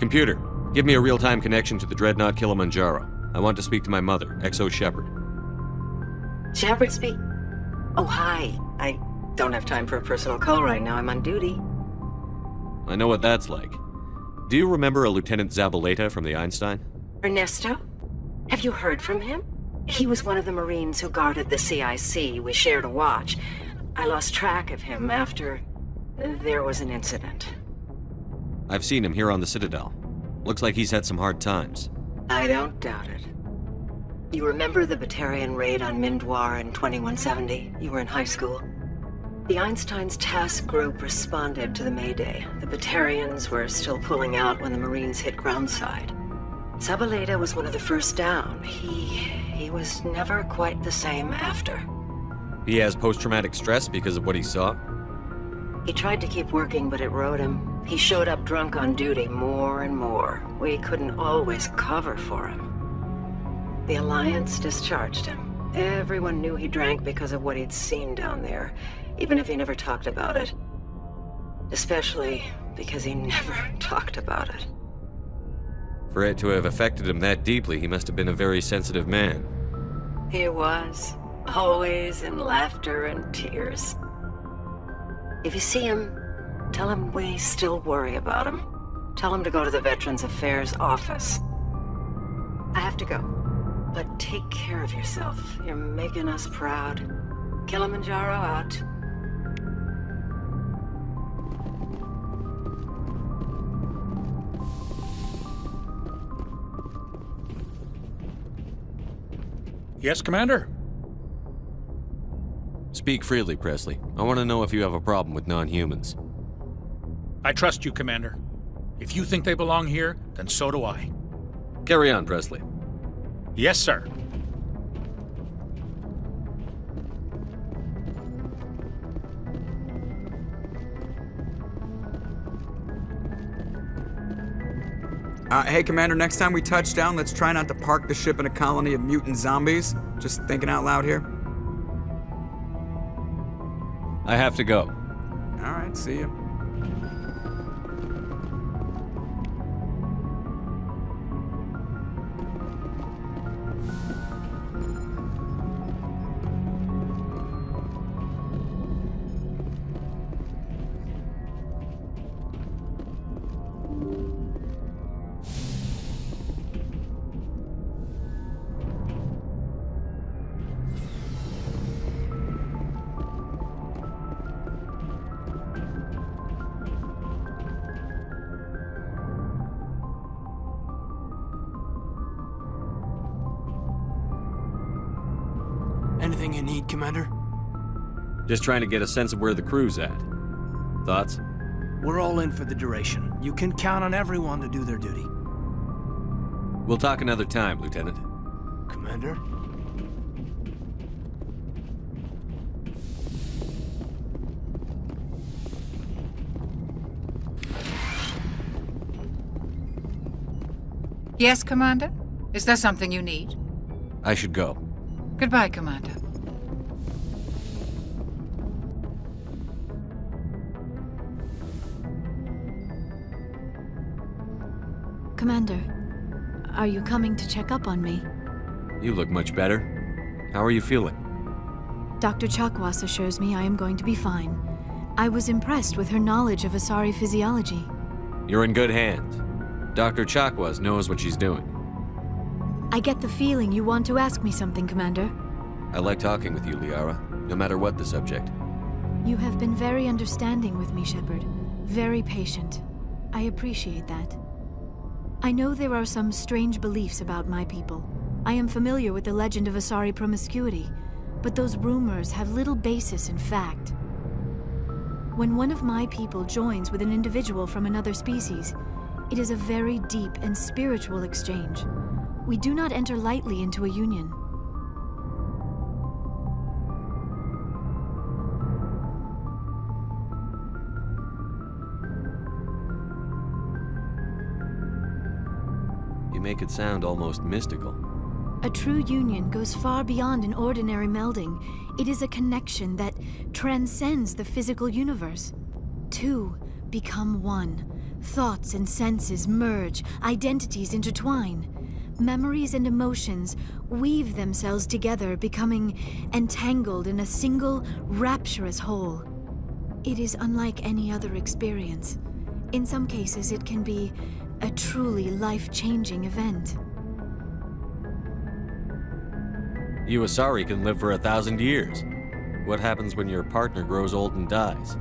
Computer, give me a real-time connection to the Dreadnought Kilimanjaro. I want to speak to my mother, XO Shepard. Shepard speak? Oh, hi. I don't have time for a personal call right now. I'm on duty. I know what that's like. Do you remember a Lieutenant Zabaleta from the Einstein? Ernesto? Have you heard from him? He was one of the Marines who guarded the CIC. We shared a watch. I lost track of him after there was an incident. I've seen him here on the Citadel. Looks like he's had some hard times. I don't doubt it. You remember the Batarian raid on Mindwar in 2170? You were in high school. The Einstein's task group responded to the Mayday. The Batarians were still pulling out when the Marines hit groundside. Zabaleta was one of the first down. He was never quite the same after. He has post-traumatic stress because of what he saw? He tried to keep working, but it rode him. He showed up drunk on duty more and more. We couldn't always cover for him. The Alliance discharged him. Everyone knew he drank because of what he'd seen down there, even if he never talked about it. Especially because he never talked about it. For it to have affected him that deeply, he must have been a very sensitive man. He was. Always in laughter and tears. If you see him, tell him we still worry about him. Tell him to go to the Veterans Affairs office. I have to go. But take care of yourself. You're making us proud. Kilimanjaro out. Yes, Commander? Speak freely, Presley. I want to know if you have a problem with non-humans. I trust you, Commander. If you think they belong here, then so do I. Carry on, Presley. Yes, sir. Hey, Commander, next time we touch down, let's try not to park the ship in a colony of mutant zombies. Just thinking out loud here. I have to go. All right, see you. Anything you need, Commander? Just trying to get a sense of where the crew's at. Thoughts? We're all in for the duration. You can count on everyone to do their duty. We'll talk another time, Lieutenant. Commander? Yes, Commander? Is there something you need? I should go. Goodbye, Commander. Commander, are you coming to check up on me? You look much better. How are you feeling? Dr. Chakwas assures me I am going to be fine. I was impressed with her knowledge of Asari physiology. You're in good hands. Dr. Chakwas knows what she's doing. I get the feeling you want to ask me something, Commander. I like talking with you, Liara, no matter what the subject. You have been very understanding with me, Shepard. Very patient. I appreciate that. I know there are some strange beliefs about my people. I am familiar with the legend of Asari promiscuity, but those rumors have little basis in fact. When one of my people joins with an individual from another species, it is a very deep and spiritual exchange. We do not enter lightly into a union. You make it sound almost mystical. A true union goes far beyond an ordinary melding. It is a connection that transcends the physical universe. Two become one, Thoughts and senses merge, identities intertwine. Memories and emotions weave themselves together, becoming entangled in a single, rapturous whole. It is unlike any other experience. In some cases, it can be a truly life-changing event. You Asari can live for 1,000 years. What happens when your partner grows old and dies?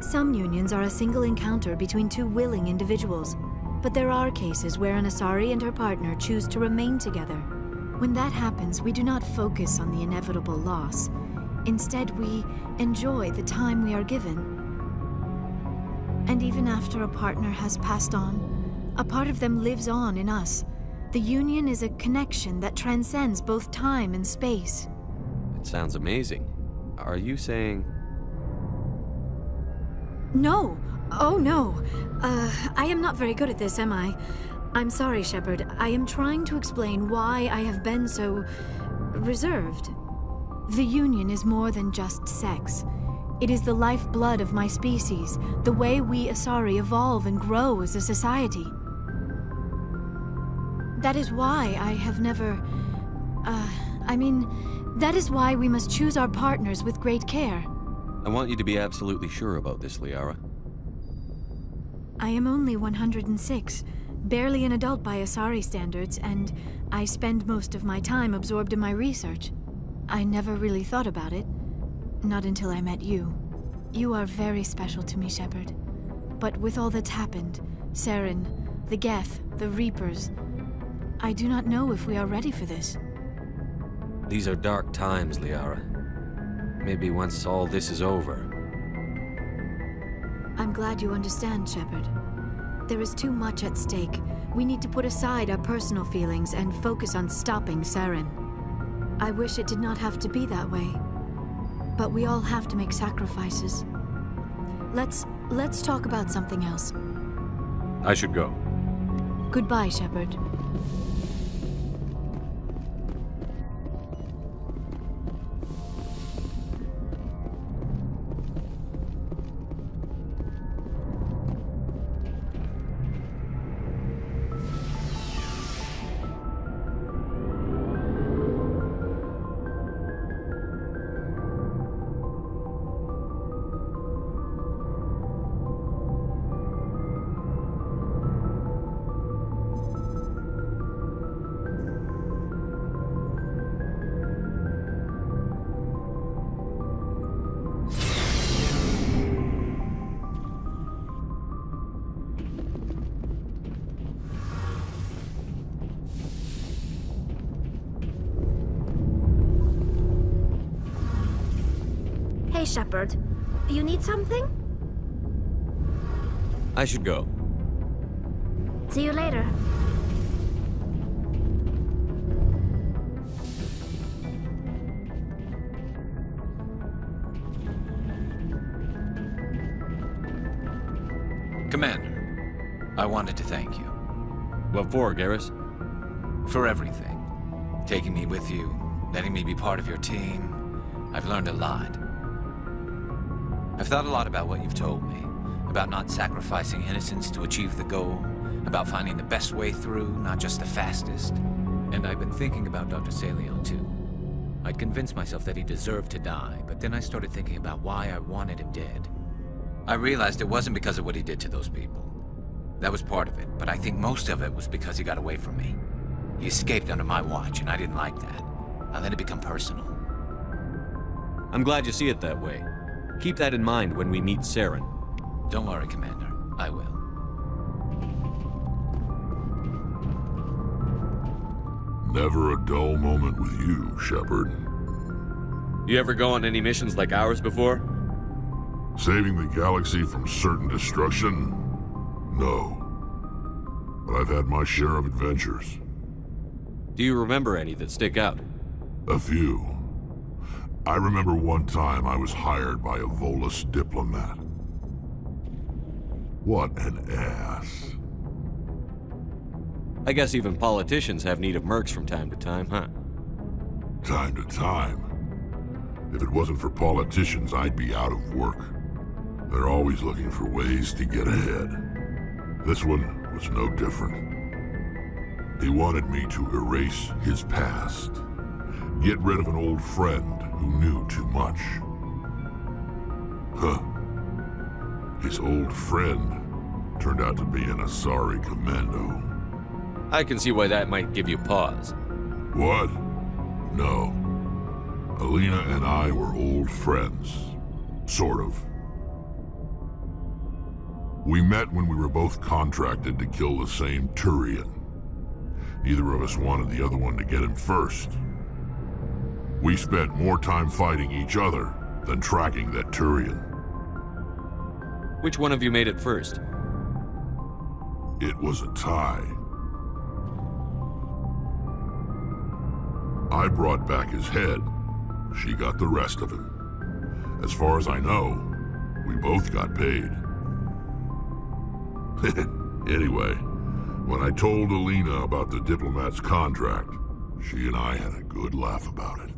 Some unions are a single encounter between two willing individuals, but there are cases where an Asari and her partner choose to remain together. When that happens, we do not focus on the inevitable loss. Instead, we enjoy the time we are given. And even after a partner has passed on, a part of them lives on in us. The union is a connection that transcends both time and space. It sounds amazing. Are you saying... No! Oh no! I am not very good at this, am I? I'm sorry, Shepard. I am trying to explain why I have been so... reserved. The union is more than just sex. It is the lifeblood of my species, the way we Asari evolve and grow as a society. That is why I have never... that is why we must choose our partners with great care. I want you to be absolutely sure about this, Liara. I am only 106, barely an adult by Asari standards, and I spend most of my time absorbed in my research. I never really thought about it, not until I met you. You are very special to me, Shepard. But with all that's happened, Saren, the Geth, the Reapers, I do not know if we are ready for this. These are dark times, Liara. Maybe once all this is over. I'm glad you understand, Shepard. There is too much at stake. We need to put aside our personal feelings and focus on stopping Saren. I wish it did not have to be that way. But we all have to make sacrifices. Let's talk about something else. I should go. Goodbye, Shepard. Hey, Shepard. You need something? I should go. See you later. Commander, I wanted to thank you. What for, Garrus? For everything. Taking me with you, letting me be part of your team. I've learned a lot. I've thought a lot about what you've told me, about not sacrificing innocence to achieve the goal, about finding the best way through, not just the fastest. And I've been thinking about Dr. Saleon, too. I'd convinced myself that he deserved to die, but then I started thinking about why I wanted him dead. I realized it wasn't because of what he did to those people. That was part of it, but I think most of it was because he got away from me. He escaped under my watch, and I didn't like that. I let it become personal. I'm glad you see it that way. Keep that in mind when we meet Saren. Don't worry, Commander. I will. Never a dull moment with you, Shepard. You ever go on any missions like ours before? Saving the galaxy from certain destruction? No. But I've had my share of adventures. Do you remember any that stick out? A few. I remember one time I was hired by a Volus diplomat. What an ass. I guess even politicians have need of mercs from time to time, huh? Time to time. If it wasn't for politicians, I'd be out of work. They're always looking for ways to get ahead. This one was no different. He wanted me to erase his past, get rid of an old friend who knew too much. Huh. His old friend turned out to be an Asari commando. I can see why that might give you pause. What? No. Alina and I were old friends. Sort of. We met when we were both contracted to kill the same Turian. Neither of us wanted the other one to get him first. We spent more time fighting each other than tracking that Turian. Which one of you made it first? It was a tie. I brought back his head. She got the rest of him. As far as I know, we both got paid. Anyway, when I told Alina about the diplomat's contract, she and I had a good laugh about it.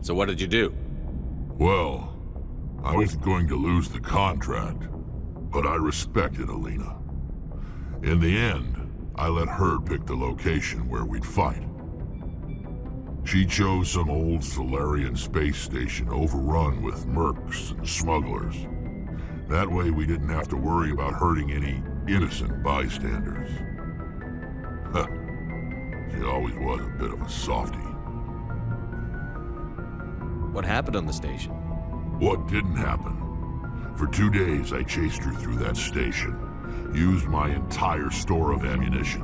So what did you do? Well, I wasn't going to lose the contract, but I respected Alina. In the end, I let her pick the location where we'd fight. She chose some old Solarian space station overrun with mercs and smugglers. That way we didn't have to worry about hurting any innocent bystanders. Huh. She always was a bit of a softie. What happened on the station? What didn't happen? For 2 days I chased her through that station, used my entire store of ammunition,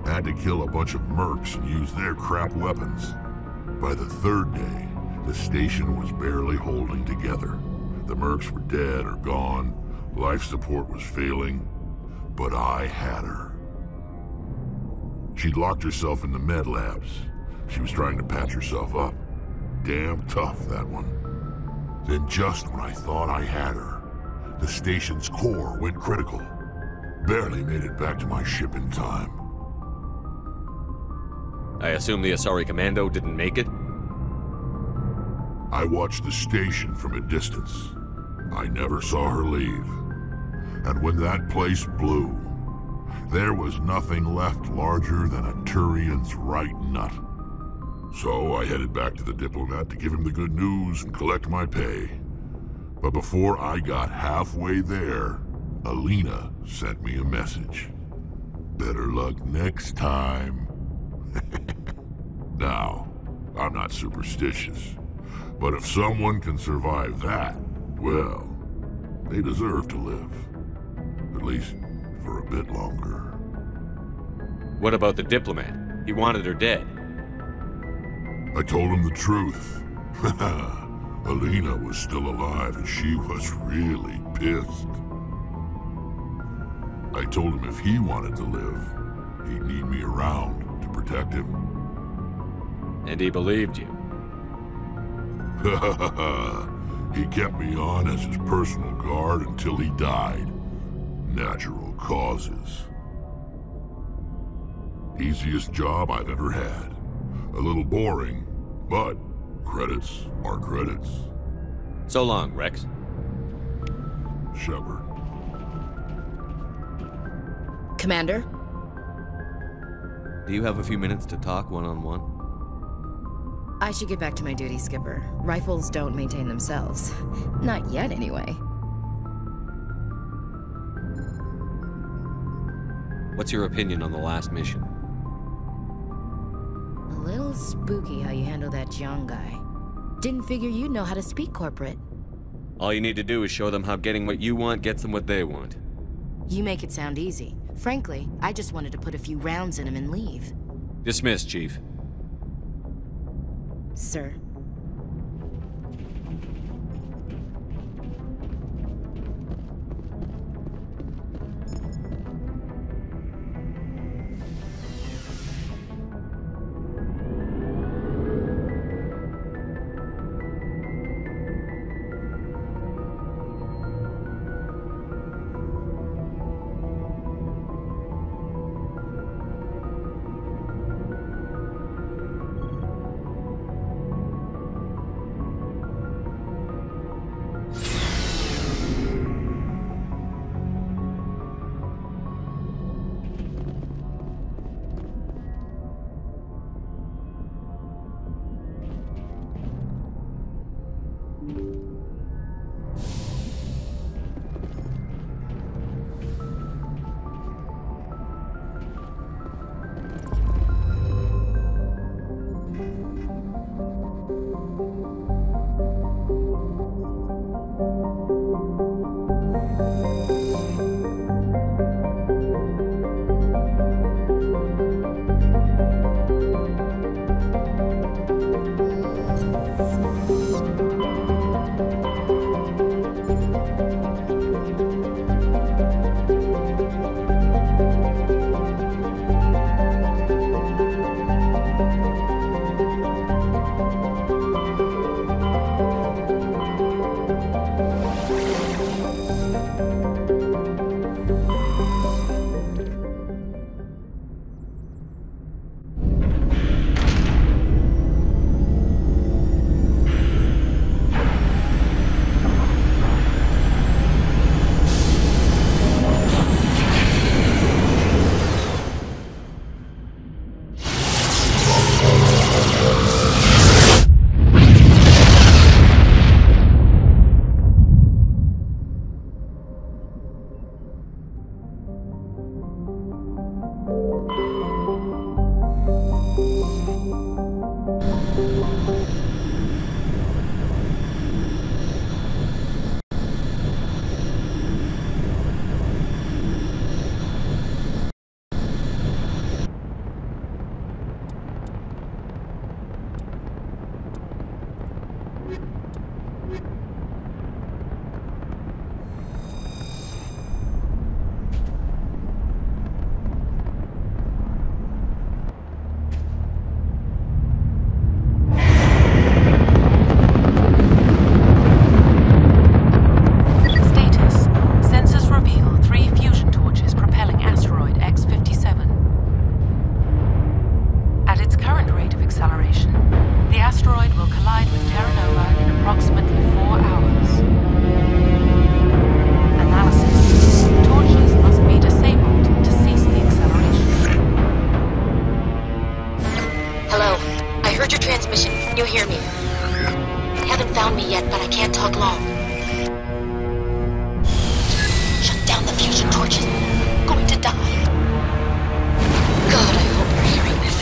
had to kill a bunch of mercs and use their crap weapons. By the 3rd day, the station was barely holding together. The mercs were dead or gone, life support was failing, but I had her. She'd locked herself in the med labs. She was trying to patch herself up. Damn tough, that one. Then just when I thought I had her, the station's core went critical. Barely made it back to my ship in time. I assume the Asari Commando didn't make it? I watched the station from a distance. I never saw her leave. And when that place blew, there was nothing left larger than a Turian's right nut. So I headed back to the diplomat to give him the good news and collect my pay. But before I got halfway there, Alina sent me a message. Better luck next time. Now, I'm not superstitious, but if someone can survive that, well, they deserve to live. At least for a bit longer. What about the diplomat? He wanted her dead. I told him the truth. Alina was still alive and she was really pissed. I told him if he wanted to live, he'd need me around to protect him. And he believed you. He kept me on as his personal guard until he died. Natural causes. Easiest job I've ever had. A little boring, but credits are credits. So long, Rex. Shepard. Commander? Do you have a few minutes to talk one-on-one? I should get back to my duty, Skipper. Rifles don't maintain themselves. Not yet, anyway. What's your opinion on the last mission? A little spooky how you handle that Jiang guy. Didn't figure you'd know how to speak corporate. All you need to do is show them how getting what you want gets them what they want. You make it sound easy. Frankly, I just wanted to put a few rounds in him and leave. Dismissed, Chief. Sir. torches. Going to die. God, I hope you're hearing this.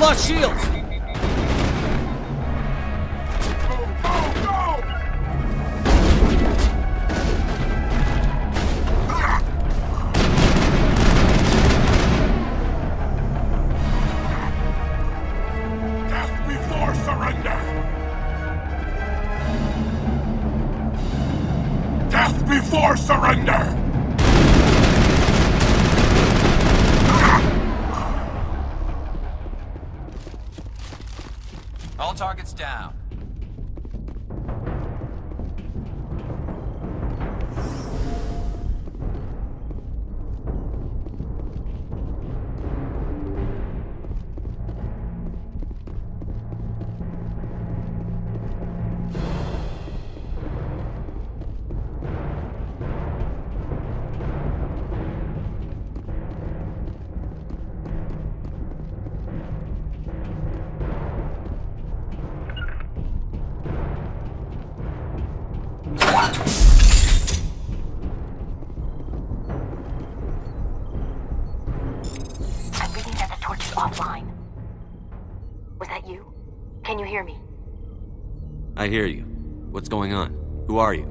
lost shields! Death before surrender! Death before surrender! All targets down. I'm reading that the torch is offline. Was that you? Can you hear me? I hear you. What's going on? Who are you?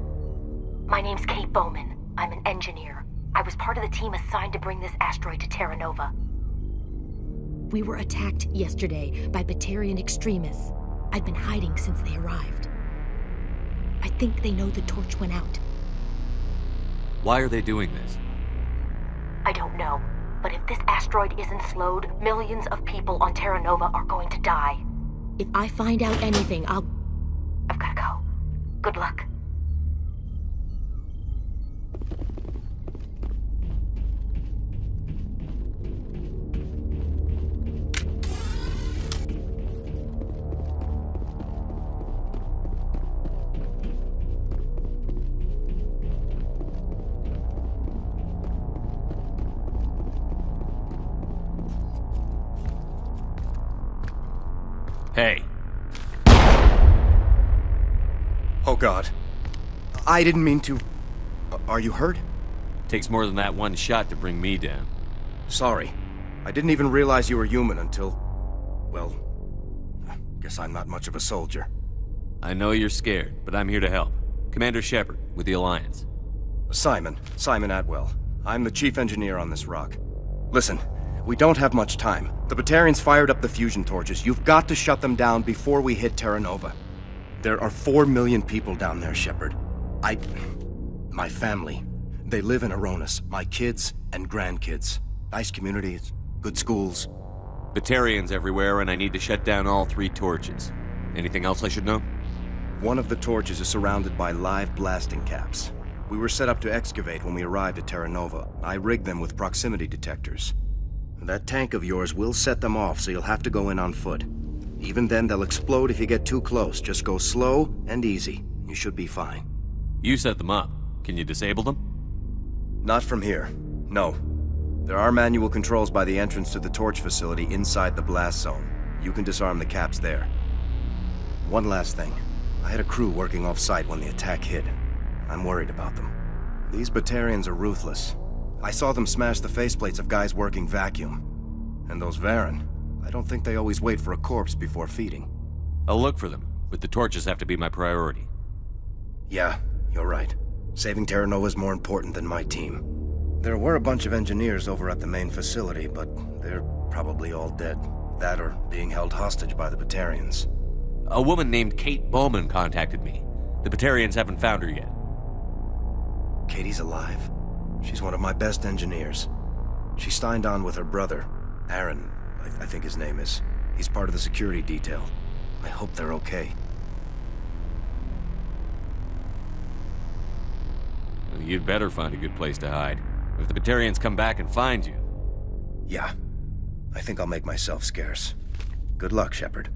My name's Kate Bowman. I'm an engineer. I was part of the team assigned to bring this asteroid to Terra Nova. We were attacked yesterday by Batarian extremists. I've been hiding since they arrived. I think they know the torch went out. Why are they doing this? I don't know, but if this asteroid isn't slowed, millions of people on Terra Nova are going to die. If I find out anything, I've gotta go. Good luck. Hey. Oh God. I didn't mean to... Are you hurt? Takes more than that one shot to bring me down. Sorry. I didn't even realize you were human until... Well... Guess I'm not much of a soldier. I know you're scared, but I'm here to help. Commander Shepard, with the Alliance. Simon Atwell. I'm the chief engineer on this rock. Listen, we don't have much time. The Batarians fired up the fusion torches. You've got to shut them down before we hit Terra Nova. There are 4 million people down there, Shepard. My family, they live in Aronis. My kids and grandkids. Nice communities, good schools. Batarians everywhere, and I need to shut down all 3 torches. Anything else I should know? One of the torches is surrounded by live blasting caps. We were set up to excavate when we arrived at Terra Nova. I rigged them with proximity detectors. That tank of yours will set them off, so you'll have to go in on foot. Even then, they'll explode if you get too close. Just go slow and easy. You should be fine. You set them up. Can you disable them? Not from here. No. There are manual controls by the entrance to the torch facility inside the blast zone. You can disarm the caps there. One last thing. I had a crew working off-site when the attack hit. I'm worried about them. These Batarians are ruthless. I saw them smash the faceplates of guys working vacuum. And those Varen, I don't think they always wait for a corpse before feeding. I'll look for them, but the torches have to be my priority. Yeah, you're right. Saving Terra Nova is more important than my team. There were a bunch of engineers over at the main facility, but they're probably all dead. That or being held hostage by the Batarians. A woman named Kate Bowman contacted me. The Batarians haven't found her yet. Katie's alive. She's one of my best engineers. She signed on with her brother, Aaron, I think his name is. He's part of the security detail. I hope they're okay. You'd better find a good place to hide. If the Batarians come back and find you... Yeah. I think I'll make myself scarce. Good luck, Shepard.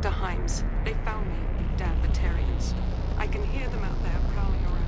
Dr. Himes. They found me. Damn Batarians. I can hear them out there prowling around.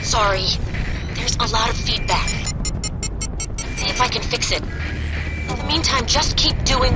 Sorry. There's a lot of feedback. See if I can fix it. In the meantime, just keep doing...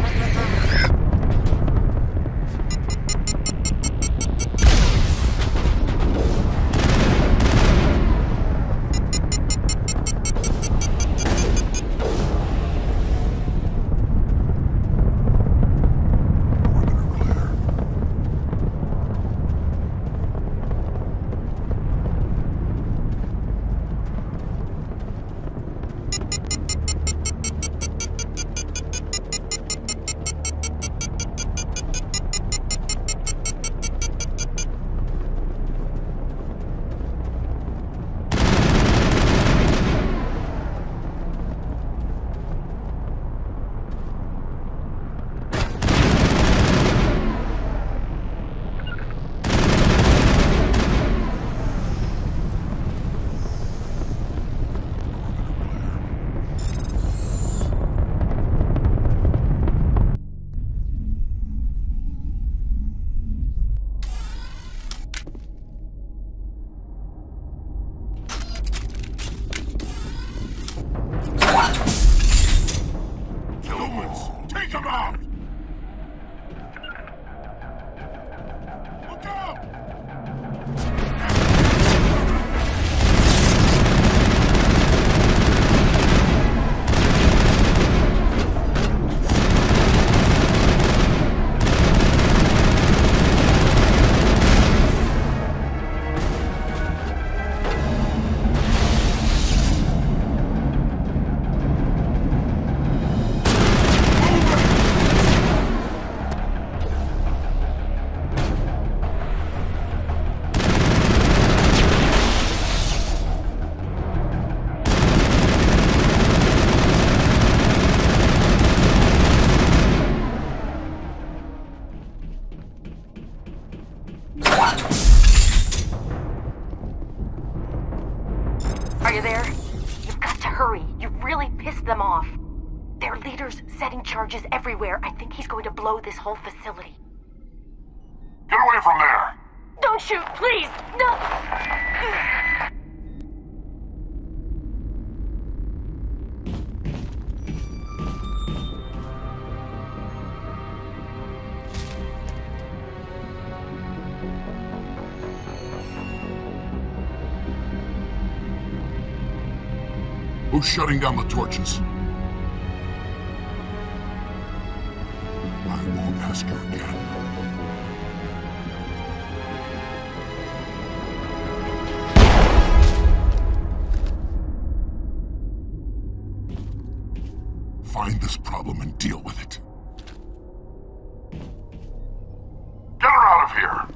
Are you there? You've got to hurry. You've really pissed them off. Their leader's setting charges everywhere. I think he's going to blow this whole facility. Get away from there! Don't shoot, please! No! Who's shutting down the torches? I won't ask you again. Find this problem and deal with it. Get her out of here!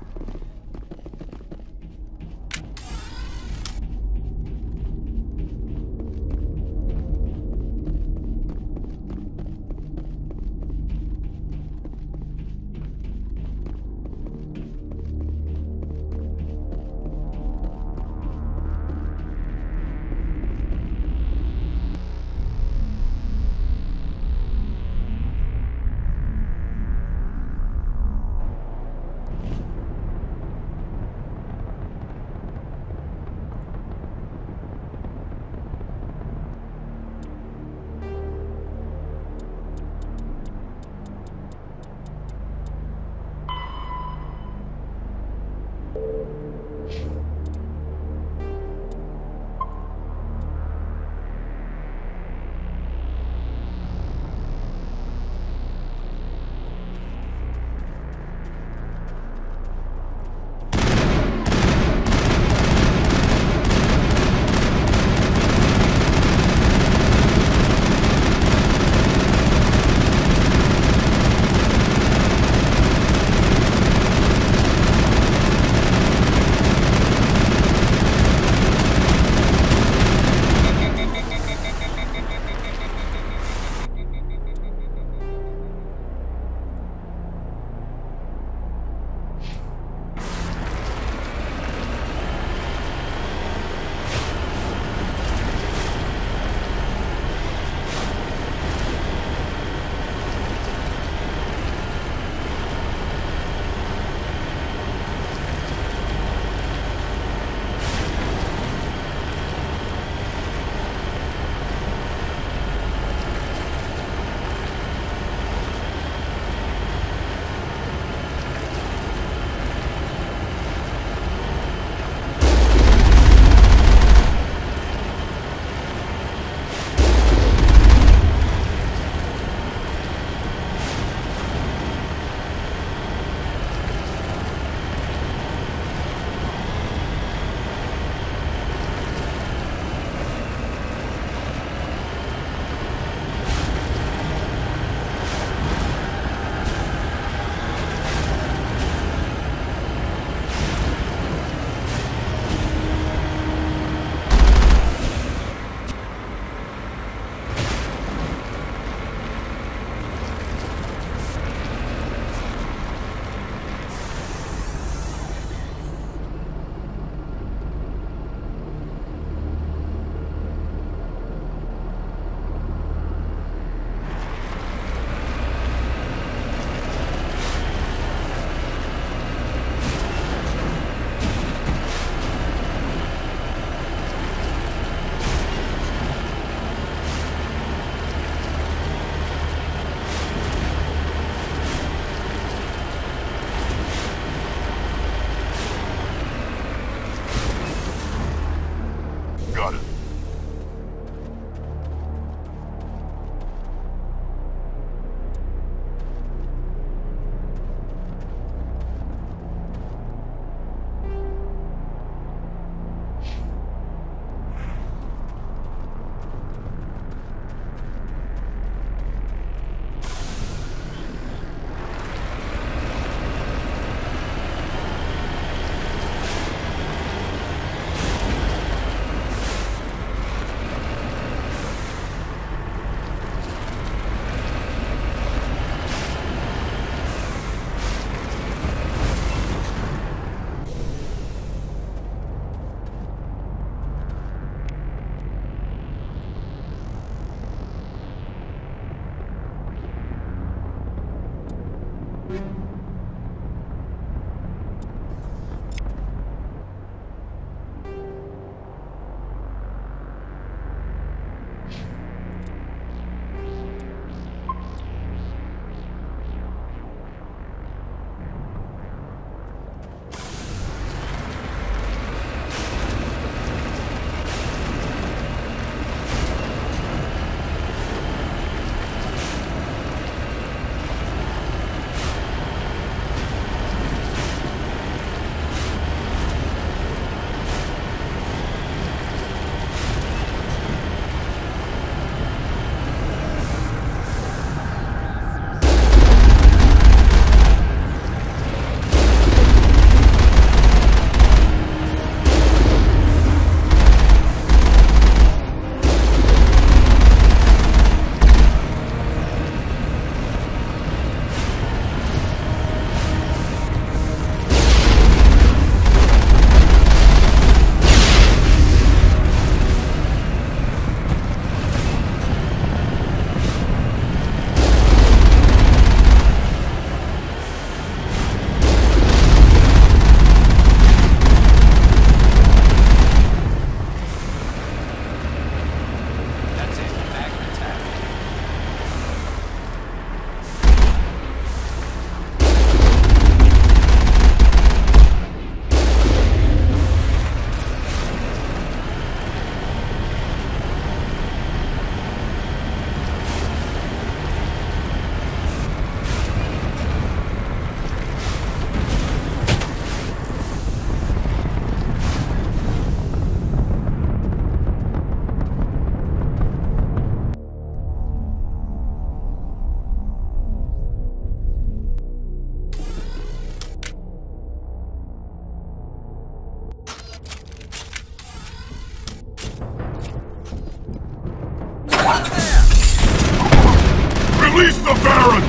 Release the Baron!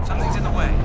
Something's in the way.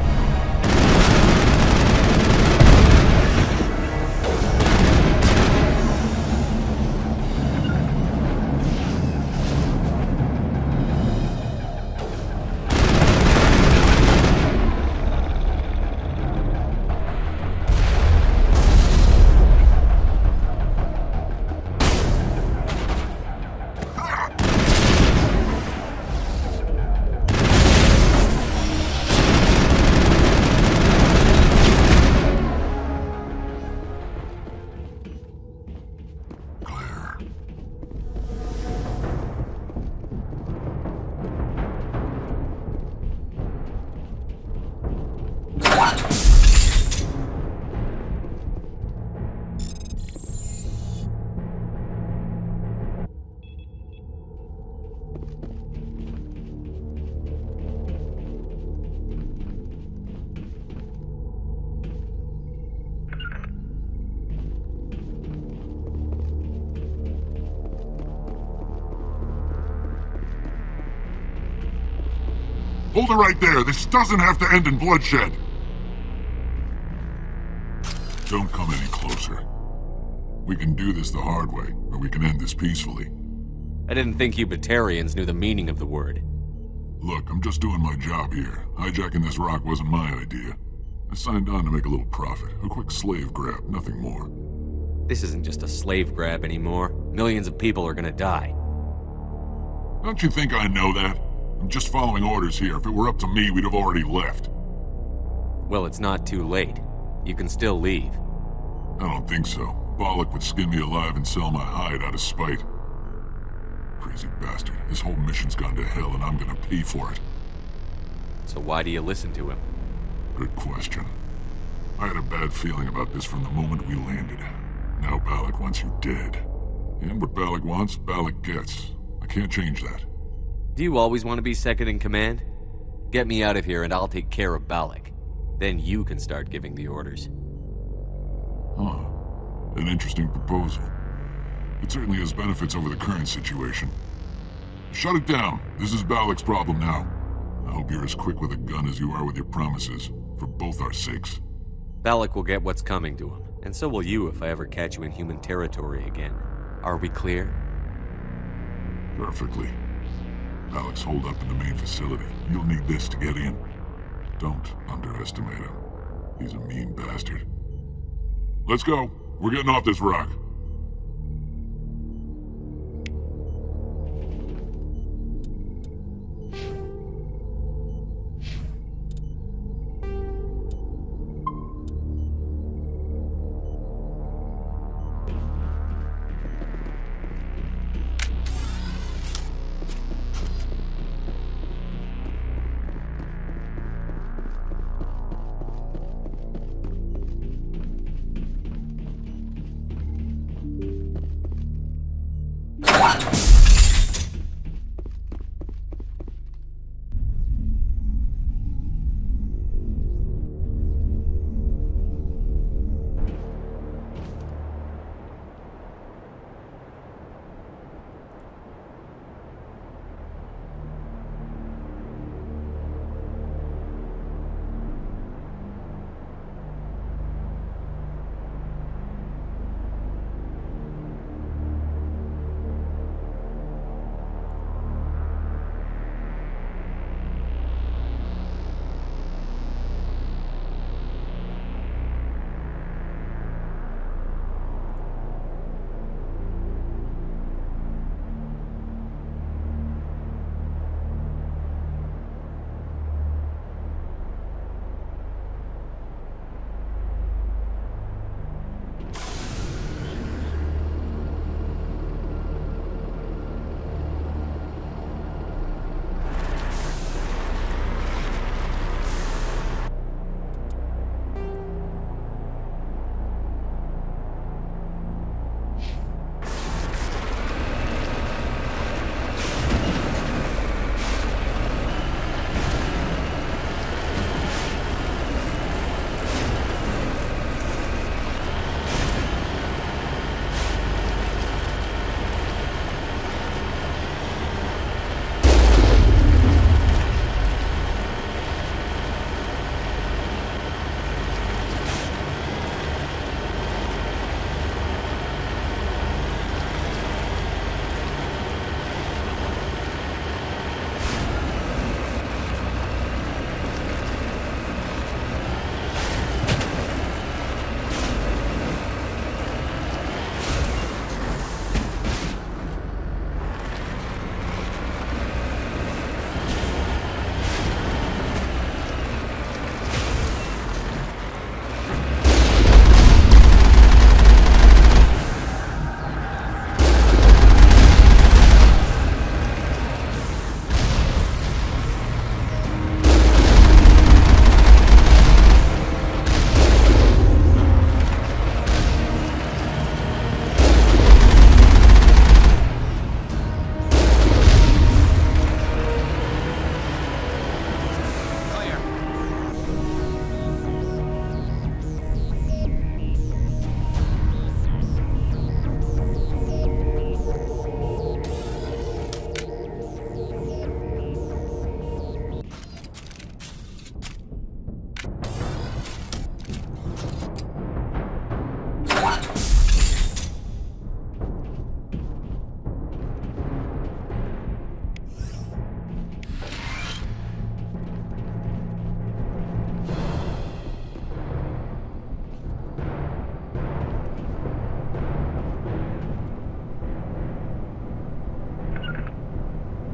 Hold it right there. This doesn't have to end in bloodshed. Don't come any closer. We can do this the hard way, or we can end this peacefully. I didn't think you Batarians knew the meaning of the word. Look, I'm just doing my job here. Hijacking this rock wasn't my idea. I signed on to make a little profit. A quick slave grab, nothing more. This isn't just a slave grab anymore. Millions of people are gonna die. Don't you think I know that? I'm just following orders here. If it were up to me, we'd have already left. Well, it's not too late. You can still leave. I don't think so. Bollock would skin me alive and sell my hide out of spite. Crazy bastard. This whole mission's gone to hell and I'm gonna pay for it. So why do you listen to him? Good question. I had a bad feeling about this from the moment we landed. Now Bollock wants you dead. And what Bollock wants, Bollock gets. I can't change that. Do you always want to be second in command? Get me out of here and I'll take care of Bollock. Then you can start giving the orders. Huh. An interesting proposal. It certainly has benefits over the current situation. Shut it down. This is Bollock's problem now. I hope you're as quick with a gun as you are with your promises, for both our sakes. Bollock will get what's coming to him, and so will you if I ever catch you in human territory again. Are we clear? Perfectly. Bollock's holed up in the main facility. You'll need this to get in. Don't underestimate him. He's a mean bastard. Let's go. We're getting off this rock.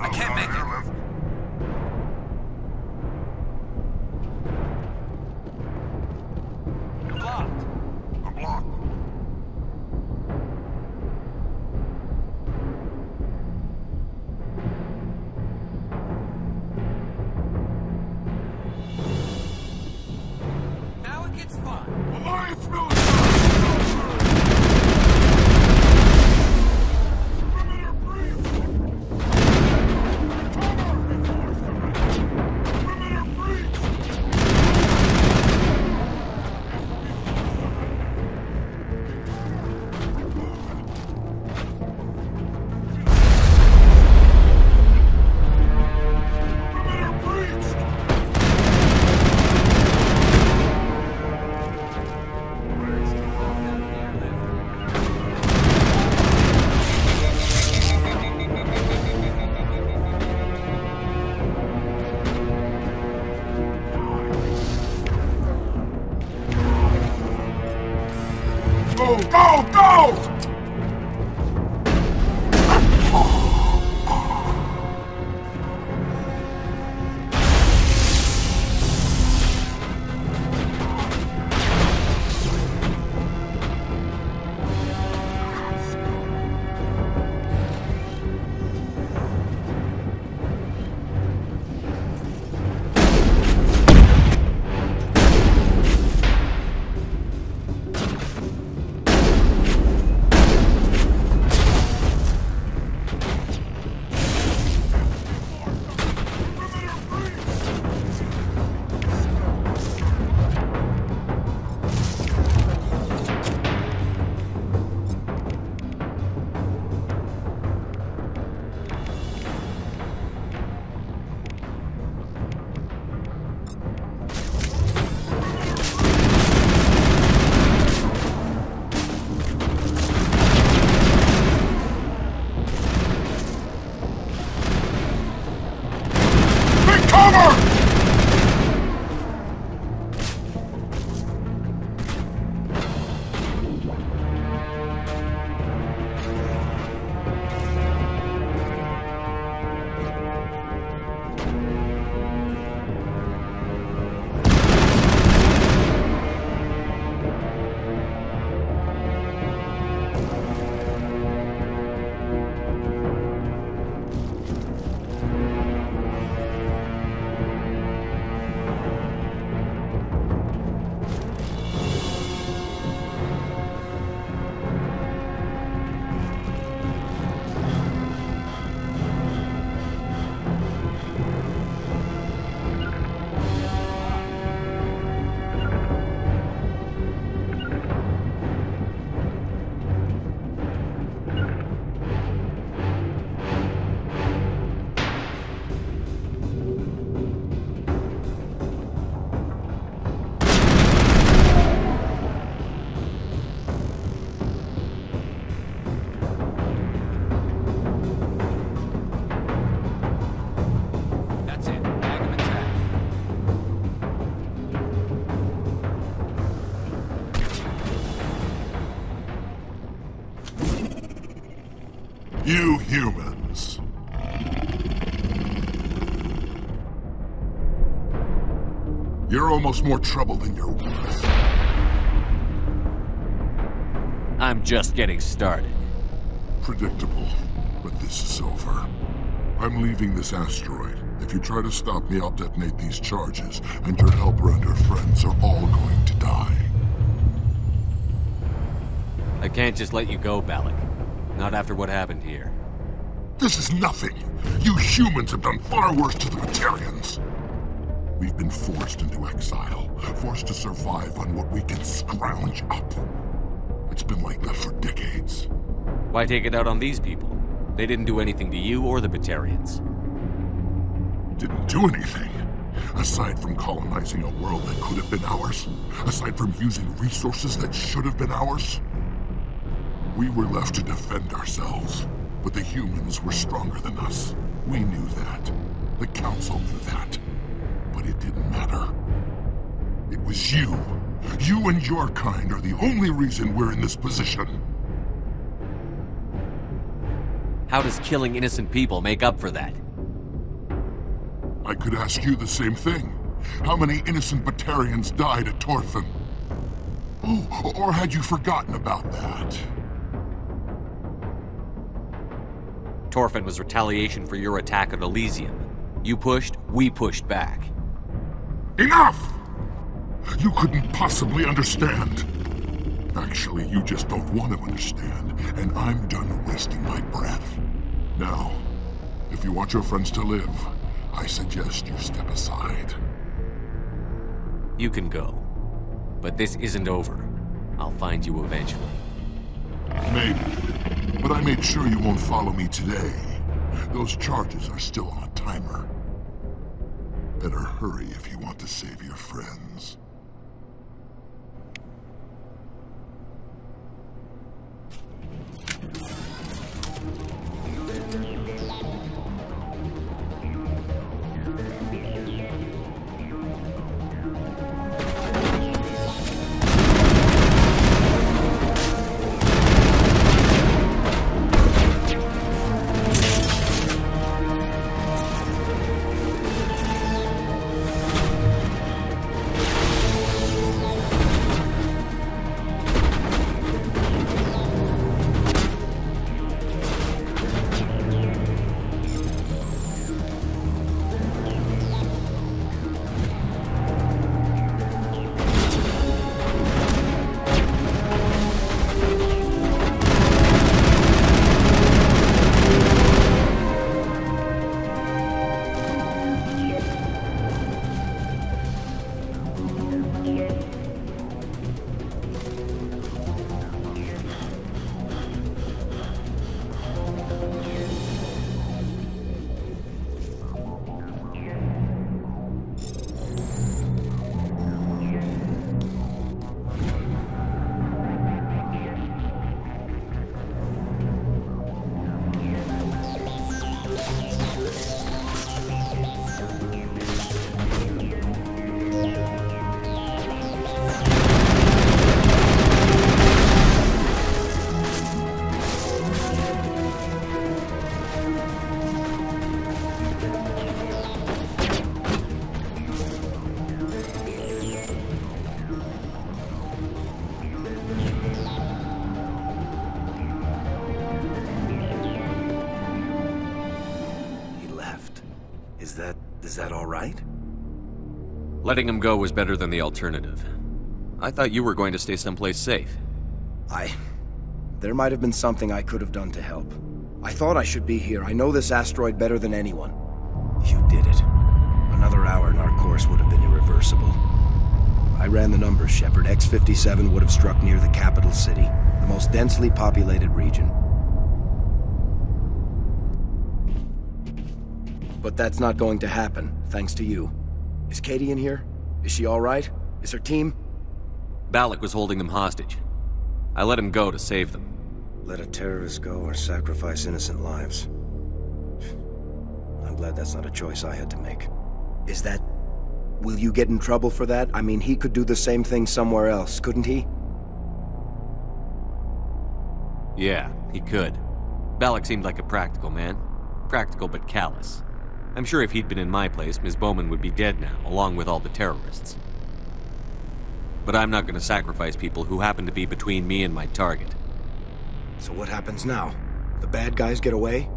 I can't make it. I'm blocked. Now it gets fun. Alliance military! Go, go, go! You humans. You're almost more trouble than you're worth. I'm just getting started. Predictable, but this is over. I'm leaving this asteroid. If you try to stop me, I'll detonate these charges, and your helper and her friends are all going to die. I can't just let you go, Balak. Not after what happened here. This is nothing. You humans have done far worse to the Batarians. We've been forced into exile, forced to survive on what we can scrounge up. It's been like that for decades. Why take it out on these people? They didn't do anything to you or the Batarians. Didn't do anything. Aside from colonizing a world that could have been ours. Aside from using resources that should have been ours. We were left to defend ourselves. But the humans were stronger than us. We knew that. The Council knew that. But it didn't matter. It was you. You and your kind are the only reason we're in this position. How does killing innocent people make up for that? I could ask you the same thing. How many innocent Batarians died at Torfin? Oh, or had you forgotten about that? Torfin was retaliation for your attack on Elysium. You pushed, we pushed back. Enough! You couldn't possibly understand. Actually, you just don't want to understand, and I'm done wasting my breath. Now, if you want your friends to live, I suggest you step aside. You can go. But this isn't over. I'll find you eventually. Maybe. But I made sure you won't follow me today. Those charges are still on a timer. Better hurry if you want to save your friends. Is that all right? Letting him go was better than the alternative. I thought you were going to stay someplace safe. There might have been something I could have done to help. I thought I should be here. I know this asteroid better than anyone. You did it. Another hour and our course would have been irreversible. I ran the numbers, Shepard. X-57 would have struck near the capital city, the most densely populated region. But that's not going to happen, thanks to you. Is Katie in here? Is she all right? Is her team? Balak was holding them hostage. I let him go to save them. Let a terrorist go or sacrifice innocent lives. I'm glad that's not a choice I had to make. Is that... Will you get in trouble for that? I mean, he could do the same thing somewhere else, couldn't he? Yeah, he could. Balak seemed like a practical man. Practical but callous. I'm sure if he'd been in my place, Ms. Bowman would be dead now, along with all the terrorists. But I'm not going to sacrifice people who happen to be between me and my target. So what happens now? The bad guys get away?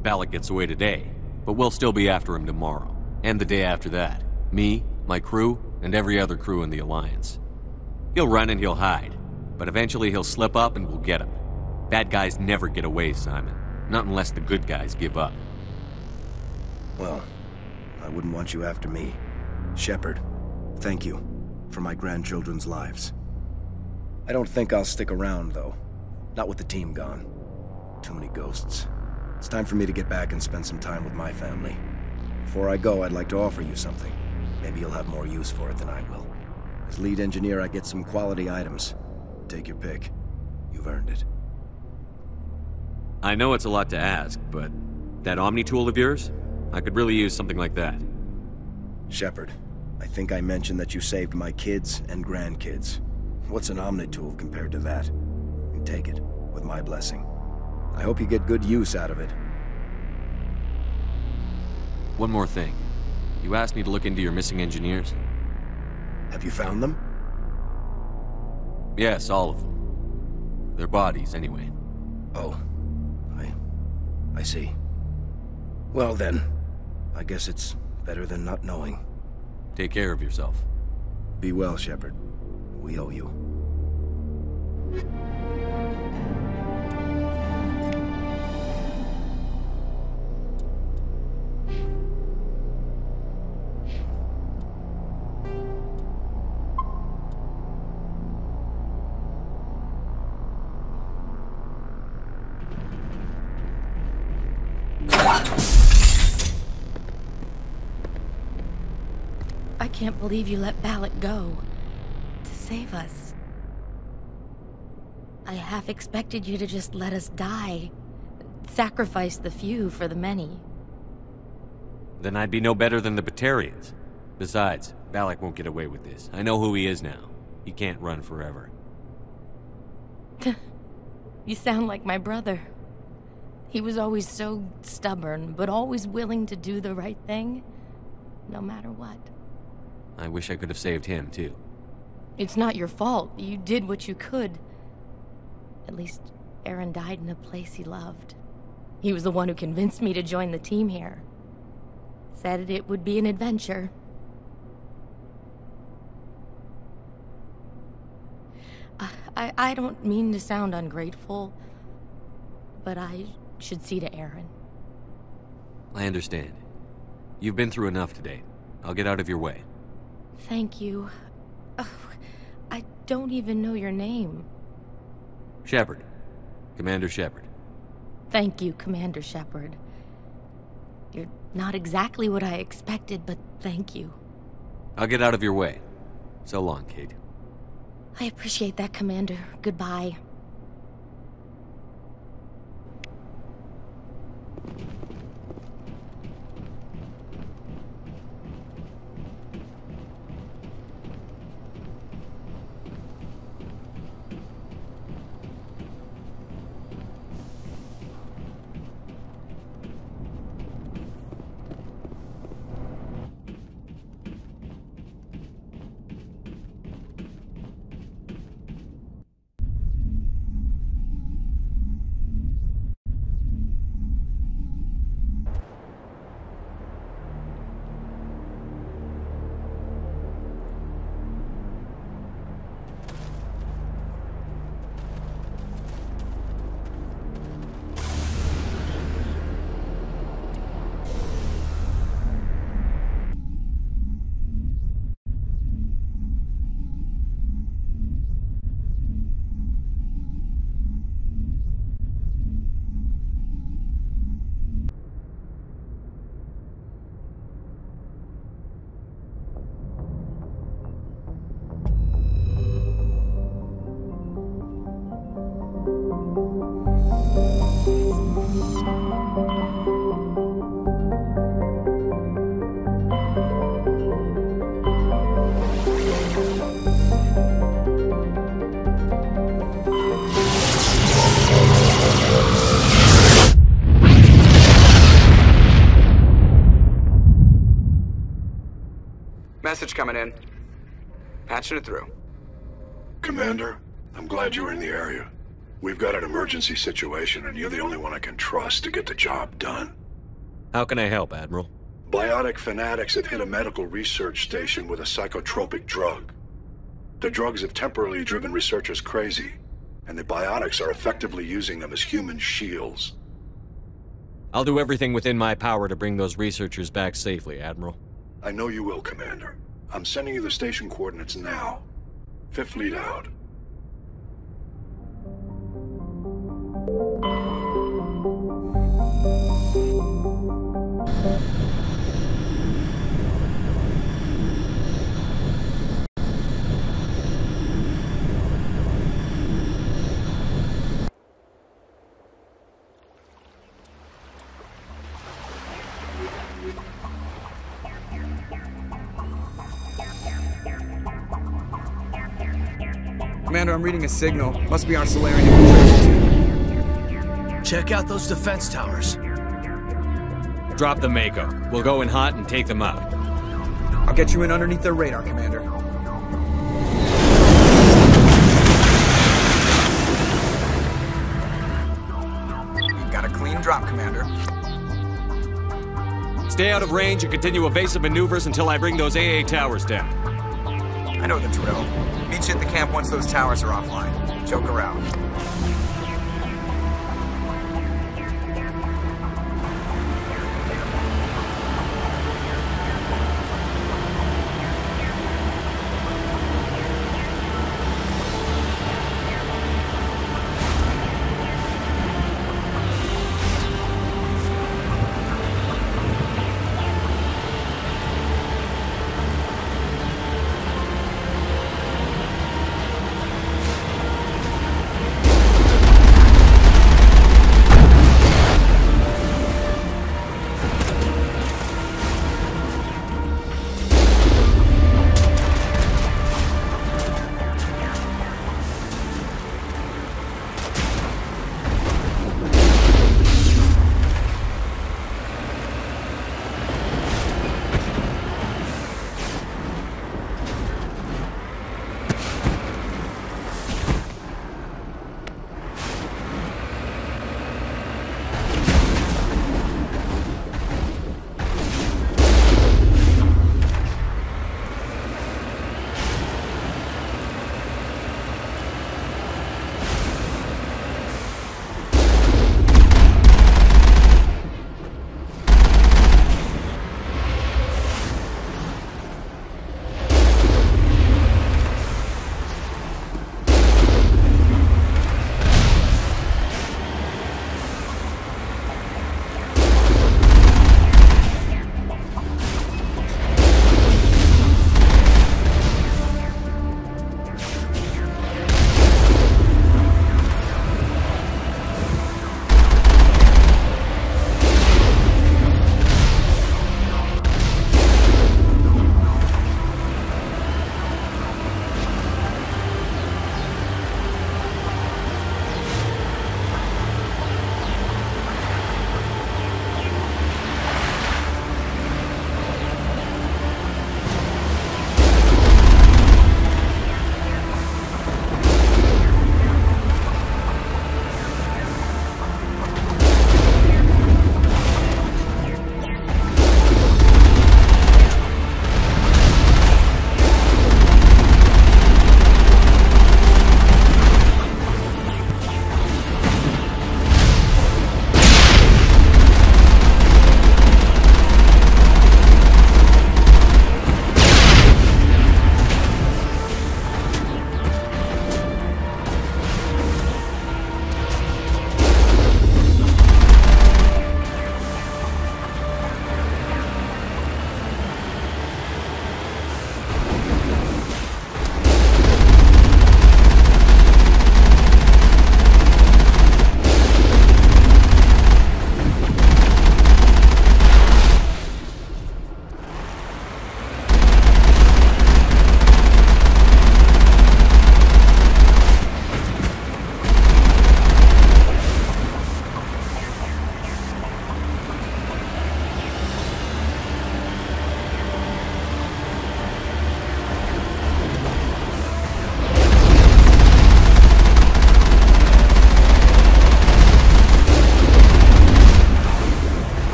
Balak gets away today, but we'll still be after him tomorrow. And the day after that. Me, my crew, and every other crew in the Alliance. He'll run and he'll hide, but eventually he'll slip up and we'll get him. Bad guys never get away, Simon. Not unless the good guys give up. Well, I wouldn't want you after me. Shepard, thank you for my grandchildren's lives. I don't think I'll stick around, though. Not with the team gone. Too many ghosts. It's time for me to get back and spend some time with my family. Before I go, I'd like to offer you something. Maybe you'll have more use for it than I will. As lead engineer, I get some quality items. Take your pick. You've earned it. I know it's a lot to ask, but that Omni tool of yours? I could really use something like that. Shepard, I think I mentioned that you saved my kids and grandkids. What's an Omni tool compared to that? Take it, with my blessing. I hope you get good use out of it. One more thing. You asked me to look into your missing engineers? Have you found them? Yes, all of them. Their bodies, anyway. Oh. I see. Well then, I guess it's better than not knowing. Take care of yourself. Be well, Shepard. We owe you. I can't believe you let Balak go. To save us. I half expected you to just let us die. Sacrifice the few for the many. Then I'd be no better than the Batarians. Besides, Balak won't get away with this. I know who he is now. He can't run forever. You sound like my brother. He was always so stubborn, but always willing to do the right thing, no matter what. I wish I could have saved him, too. It's not your fault. You did what you could. At least, Aaron died in a place he loved. He was the one who convinced me to join the team here. Said it would be an adventure. I don't mean to sound ungrateful, but I should see to Aaron. I understand. You've been through enough today. I'll get out of your way. Thank you. Oh, I don't even know your name. Shepard. Commander Shepard. Thank you, Commander Shepard. You're not exactly what I expected, but thank you. I'll get out of your way. So long, Kate. I appreciate that, Commander. Goodbye. Message coming in. Patching it through. Commander, I'm glad you were in the area. We've got an emergency situation, and you're the only one I can trust to get the job done. How can I help, Admiral? Biotic fanatics have hit a medical research station with a psychotropic drug. The drugs have temporarily driven researchers crazy, and the biotics are effectively using them as human shields. I'll do everything within my power to bring those researchers back safely, Admiral. I know you will, Commander. I'm sending you the station coordinates now. Fifth lead out. Commander, I'm reading a signal. Must be our Solarian infiltration team. Check out those defense towers. Drop the Mako. We'll go in hot and take them out. I'll get you in underneath their radar, Commander. You've got a clean drop, Commander. Stay out of range and continue evasive maneuvers until I bring those AA towers down. I know the drill. Meet you at the camp once those towers are offline. Joker out.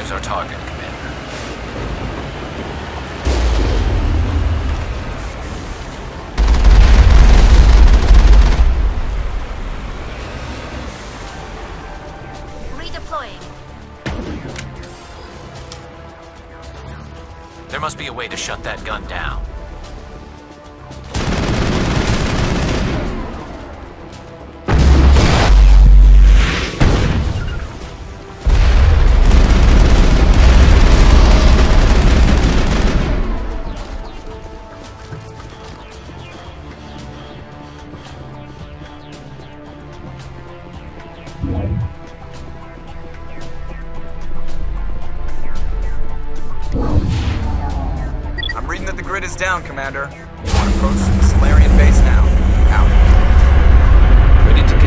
There's our target, Commander. Redeploying. There must be a way to shut that gun down. I'm reading that the grid is down, Commander. You want to approach the Solarian base now. Out. Ready to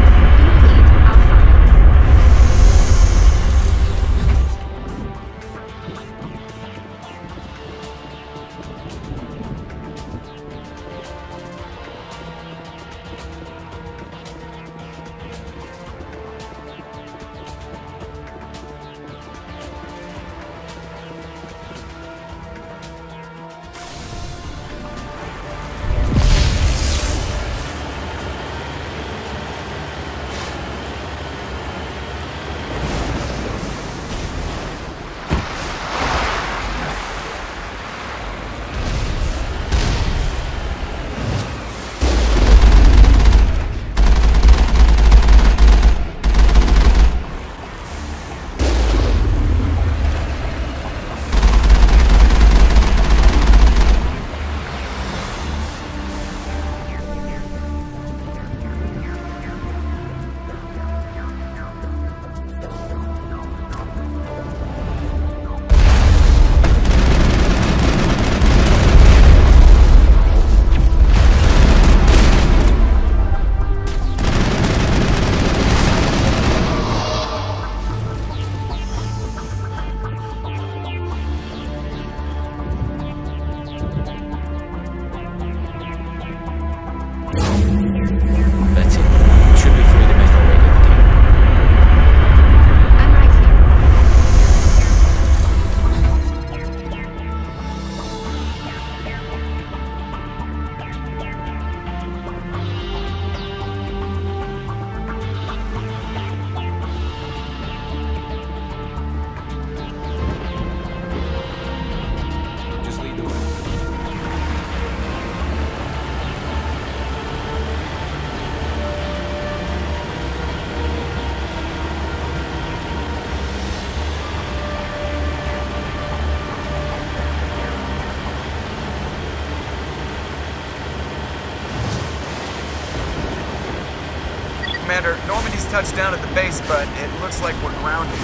Commander, Normandy's touched down at the base, but it looks like we're grounded.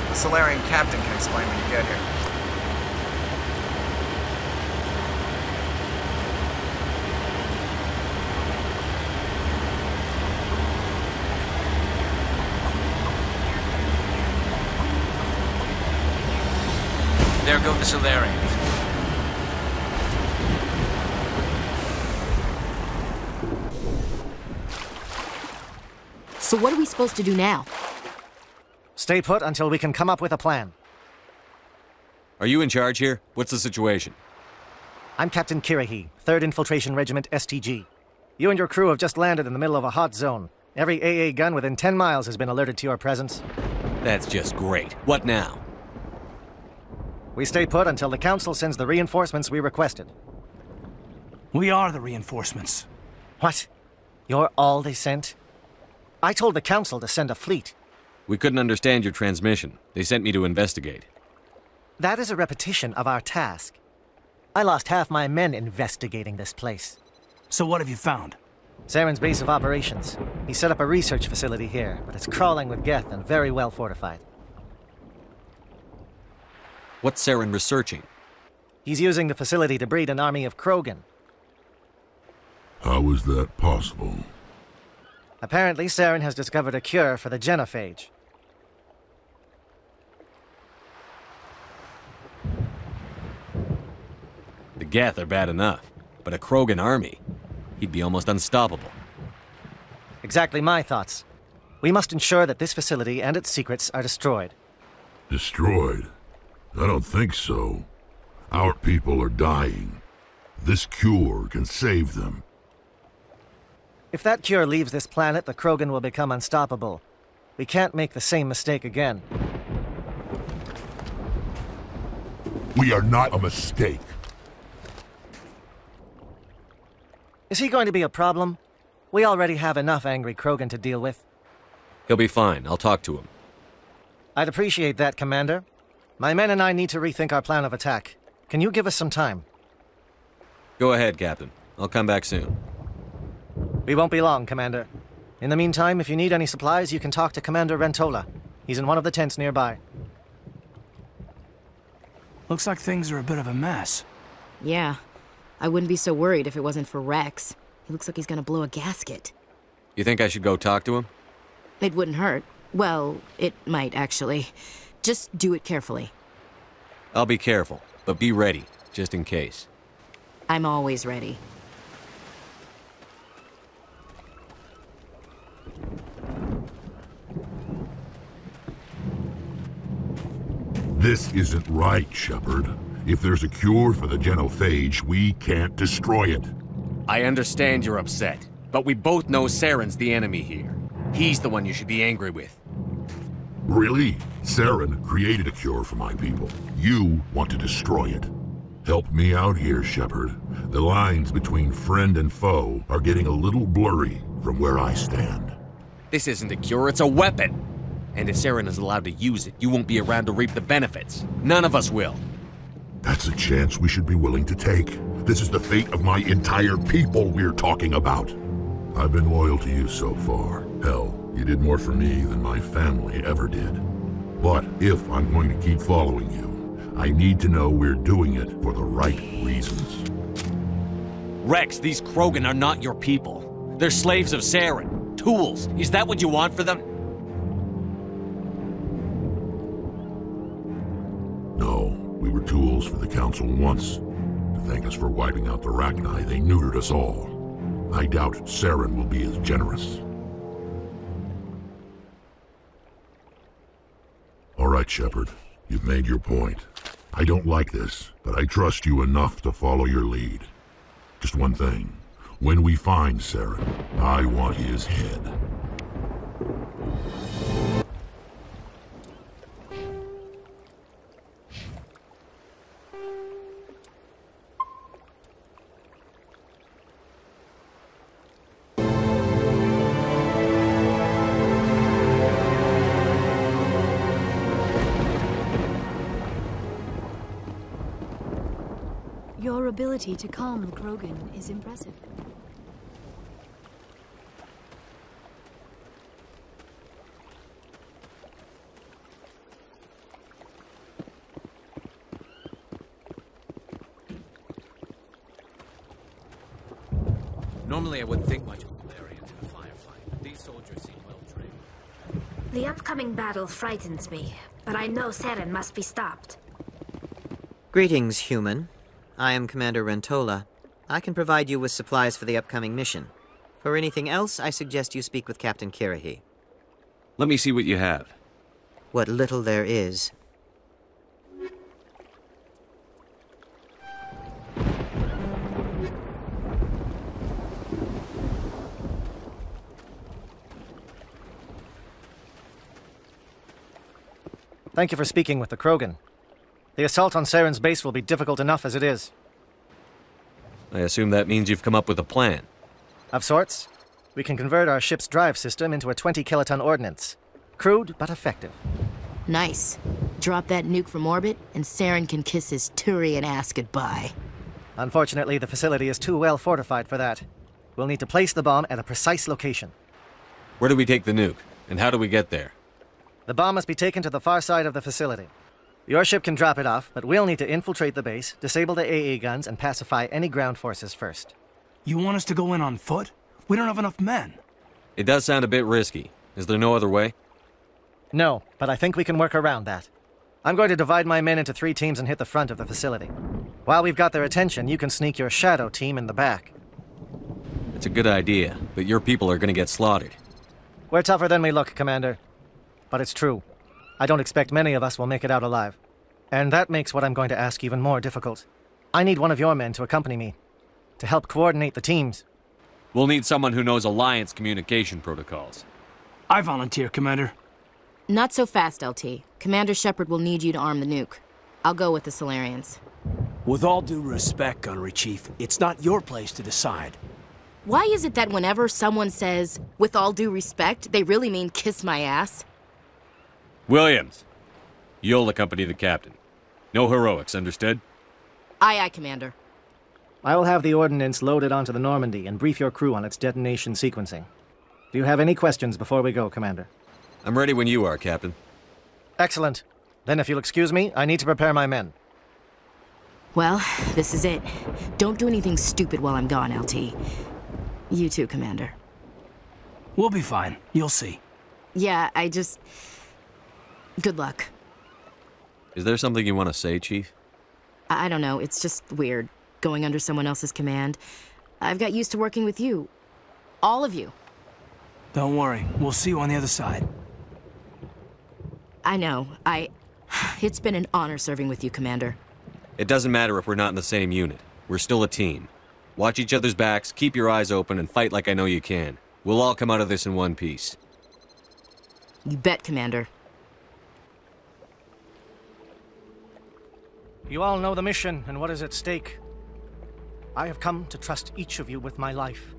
The Solarian captain can explain when you get here. There go the Solarians. So what are we supposed to do now? Stay put until we can come up with a plan. Are you in charge here? What's the situation? I'm Captain Kirahi, 3rd Infiltration Regiment STG. You and your crew have just landed in the middle of a hot zone. Every AA gun within 10 miles has been alerted to your presence. That's just great. What now? We stay put until the Council sends the reinforcements we requested. We are the reinforcements. What? You're all they sent? I told the Council to send a fleet. We couldn't understand your transmission. They sent me to investigate. That is a repetition of our task. I lost half my men investigating this place. So what have you found? Saren's base of operations. He set up a research facility here, but it's crawling with Geth and very well fortified. What's Saren researching? He's using the facility to breed an army of Krogan. How is that possible? Apparently, Saren has discovered a cure for the genophage. The Geth are bad enough, but a Krogan army? He'd be almost unstoppable. Exactly my thoughts. We must ensure that this facility and its secrets are destroyed. Destroyed? I don't think so. Our people are dying. This cure can save them. If that cure leaves this planet, the Krogan will become unstoppable. We can't make the same mistake again. We are not a mistake. Is he going to be a problem? We already have enough angry Krogan to deal with. He'll be fine. I'll talk to him. I'd appreciate that, Commander. My men and I need to rethink our plan of attack. Can you give us some time? Go ahead, Captain. I'll come back soon. We won't be long, Commander. In the meantime, if you need any supplies, you can talk to Commander Rentola. He's in one of the tents nearby. Looks like things are a bit of a mess. Yeah. I wouldn't be so worried if it wasn't for Rex. He looks like he's gonna blow a gasket. You think I should go talk to him? It wouldn't hurt. Well, it might, actually. Just do it carefully. I'll be careful, but be ready, just in case. I'm always ready. This isn't right, Shepard. If there's a cure for the genophage, we can't destroy it. I understand you're upset, but we both know Saren's the enemy here. He's the one you should be angry with. Really? Saren created a cure for my people. You want to destroy it. Help me out here, Shepard. The lines between friend and foe are getting a little blurry from where I stand. This isn't a cure, it's a weapon. And if Saren is allowed to use it, you won't be around to reap the benefits. None of us will. That's a chance we should be willing to take. This is the fate of my entire people we're talking about. I've been loyal to you so far. Hell, you did more for me than my family ever did. But if I'm going to keep following you, I need to know we're doing it for the right reasons. Rex, these Krogan are not your people. They're slaves of Saren. Tools. Is that what you want for them? No, we were tools for the Council once. To thank us for wiping out the Rachni, they neutered us all. I doubt Saren will be as generous. All right, Shepard. You've made your point. I don't like this, but I trust you enough to follow your lead. Just one thing. When we find Saren, I want his head. Your ability to calm the Krogan is impressive. Normally I wouldn't think much of Valerians in a firefight, but these soldiers seem well trained. The upcoming battle frightens me, but I know Saren must be stopped. Greetings, human. I am Commander Rentola. I can provide you with supplies for the upcoming mission. For anything else, I suggest you speak with Captain Kirrahe. Let me see what you have. What little there is. Thank you for speaking with the Krogan. The assault on Saren's base will be difficult enough as it is. I assume that means you've come up with a plan. Of sorts. We can convert our ship's drive system into a 20-kiloton ordnance. Crude, but effective. Nice. Drop that nuke from orbit, and Saren can kiss his Turian ass goodbye. Unfortunately, the facility is too well fortified for that. We'll need to place the bomb at a precise location. Where do we take the nuke? And how do we get there? The bomb must be taken to the far side of the facility. Your ship can drop it off, but we'll need to infiltrate the base, disable the AA guns, and pacify any ground forces first. You want us to go in on foot? We don't have enough men. It does sound a bit risky. Is there no other way? No, but I think we can work around that. I'm going to divide my men into 3 teams and hit the front of the facility. While we've got their attention, you can sneak your shadow team in the back. It's a good idea, but your people are going to get slaughtered. We're tougher than we look, Commander. But it's true. I don't expect many of us will make it out alive. And that makes what I'm going to ask even more difficult. I need one of your men to accompany me, to help coordinate the teams. We'll need someone who knows Alliance communication protocols. I volunteer, Commander. Not so fast, LT. Commander Shepard will need you to arm the nuke. I'll go with the Solarians. With all due respect, Gunnery Chief, it's not your place to decide. Why is it that whenever someone says, with all due respect, they really mean kiss my ass? Williams, you'll accompany the captain. No heroics, understood? Aye, aye, Commander. I will have the ordnance loaded onto the Normandy and brief your crew on its detonation sequencing. Do you have any questions before we go, Commander? I'm ready when you are, Captain. Excellent. Then if you'll excuse me, I need to prepare my men. Well, this is it. Don't do anything stupid while I'm gone, LT. You too, Commander. We'll be fine. You'll see. Yeah, Good luck. Is there something you want to say, Chief? I don't know, it's just weird, going under someone else's command. I've got used to working with you. All of you. Don't worry, we'll see you on the other side. I know, It's been an honor serving with you, Commander. It doesn't matter if we're not in the same unit. We're still a team. Watch each other's backs, keep your eyes open, and fight like I know you can. We'll all come out of this in one piece. You bet, Commander. You all know the mission and what is at stake. I have come to trust each of you with my life,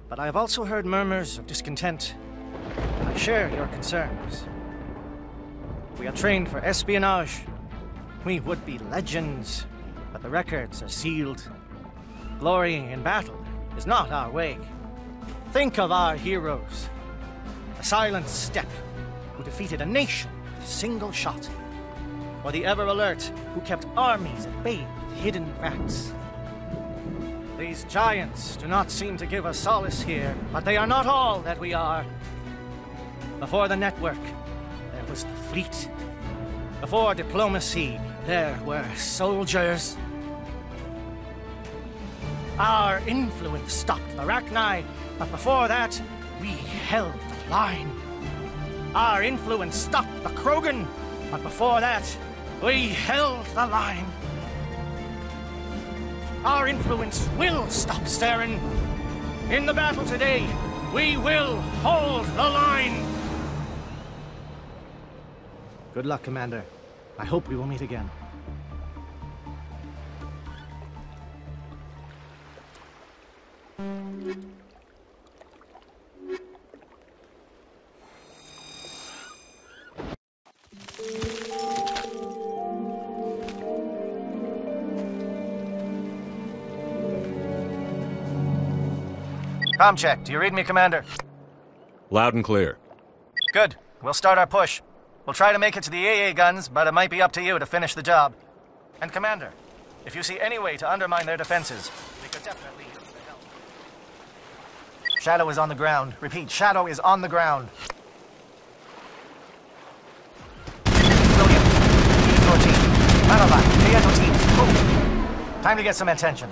but I have also heard murmurs of discontent. I share your concerns. We are trained for espionage. We would be legends, but the records are sealed. Glory in battle is not our way. Think of our heroes. A silent step who defeated a nation with a single shot. Or the ever-alert who kept armies at bay with hidden facts. These giants do not seem to give us solace here, but they are not all that we are. Before the network, there was the fleet. Before diplomacy, there were soldiers. Our influence stopped the Rachni, but before that, we held the line. Our influence stopped the Krogan, but before that, we held the line. Our influence will stop Saren. In the battle today, we will hold the line. Good luck, Commander. I hope we will meet again. Comm check. Do you read me, Commander? Loud and clear. Good. We'll start our push. We'll try to make it to the AA guns, but it might be up to you to finish the job. And Commander, if you see any way to undermine their defenses, we could definitely use the help. Shadow is on the ground. Repeat, Shadow is on the ground. Williams, your team. Paragon, Prieto teams, move. Time to get some attention.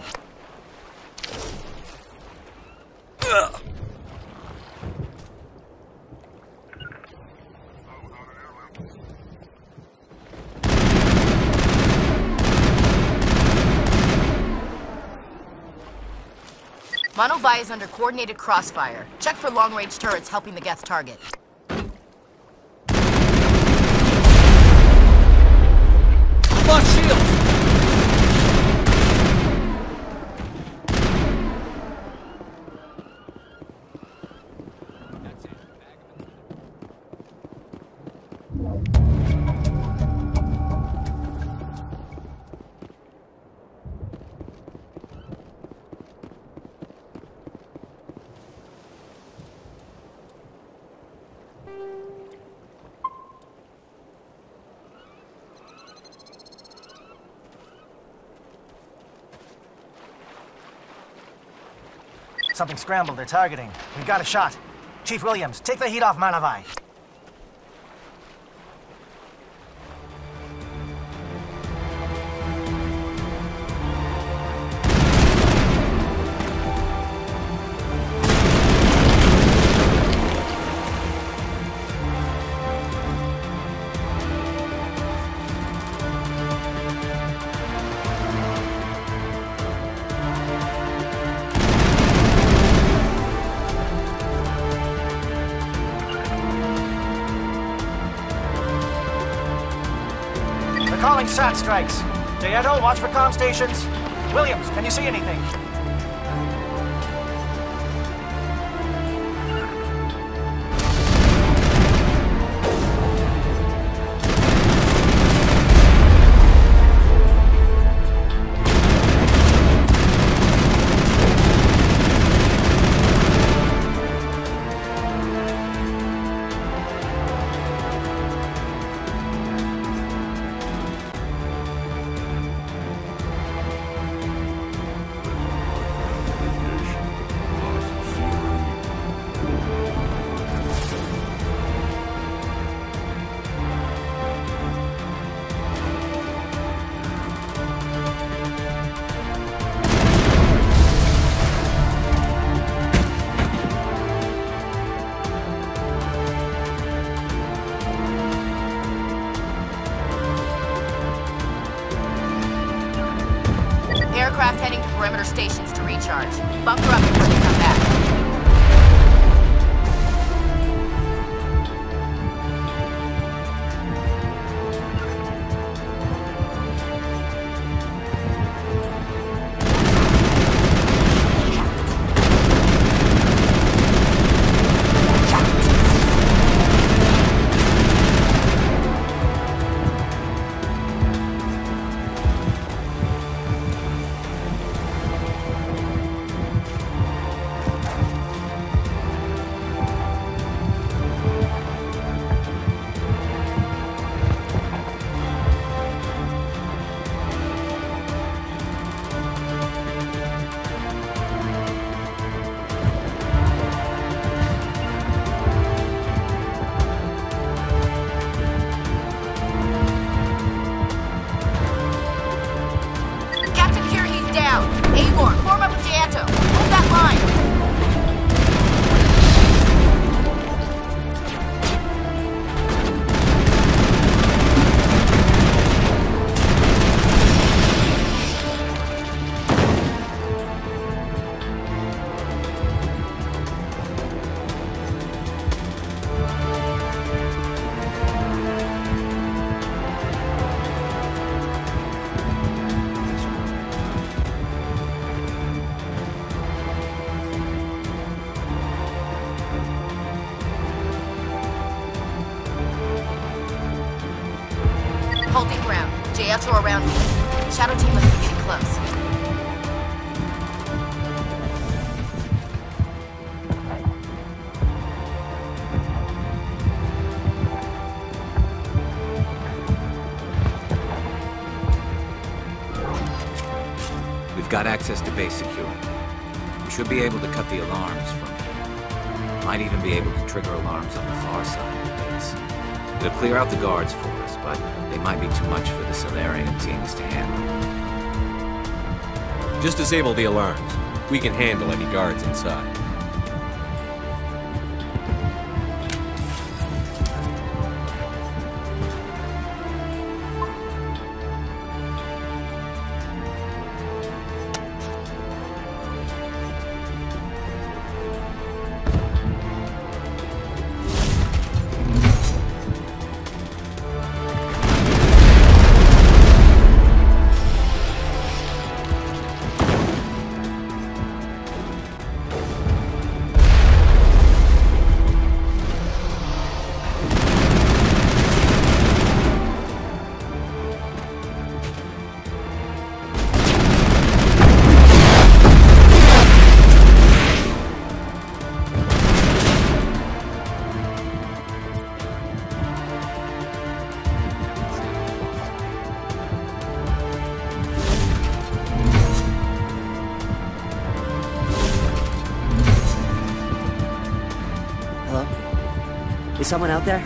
Monovai is under coordinated crossfire. Check for long-range turrets helping the Geth target. Lost shields! Something scrambled. They're targeting. We've got a shot. Chief Williams, take the heat off Manavai. Calling SAT strikes. Dieto, watch for comm stations. Williams, can you see anything? Aircraft heading to perimeter stations to recharge. Bunker up before they come back. Holding ground. JL2 around me. Shadow team must be getting close. We've got access to base security. We should be able to cut the alarms from here. Might even be able to trigger alarms on the far side of the base. It'll clear out the guards for us, but they might be too much for the Solarian teams to handle. Just disable the alarms. We can handle any guards inside. Is someone out there?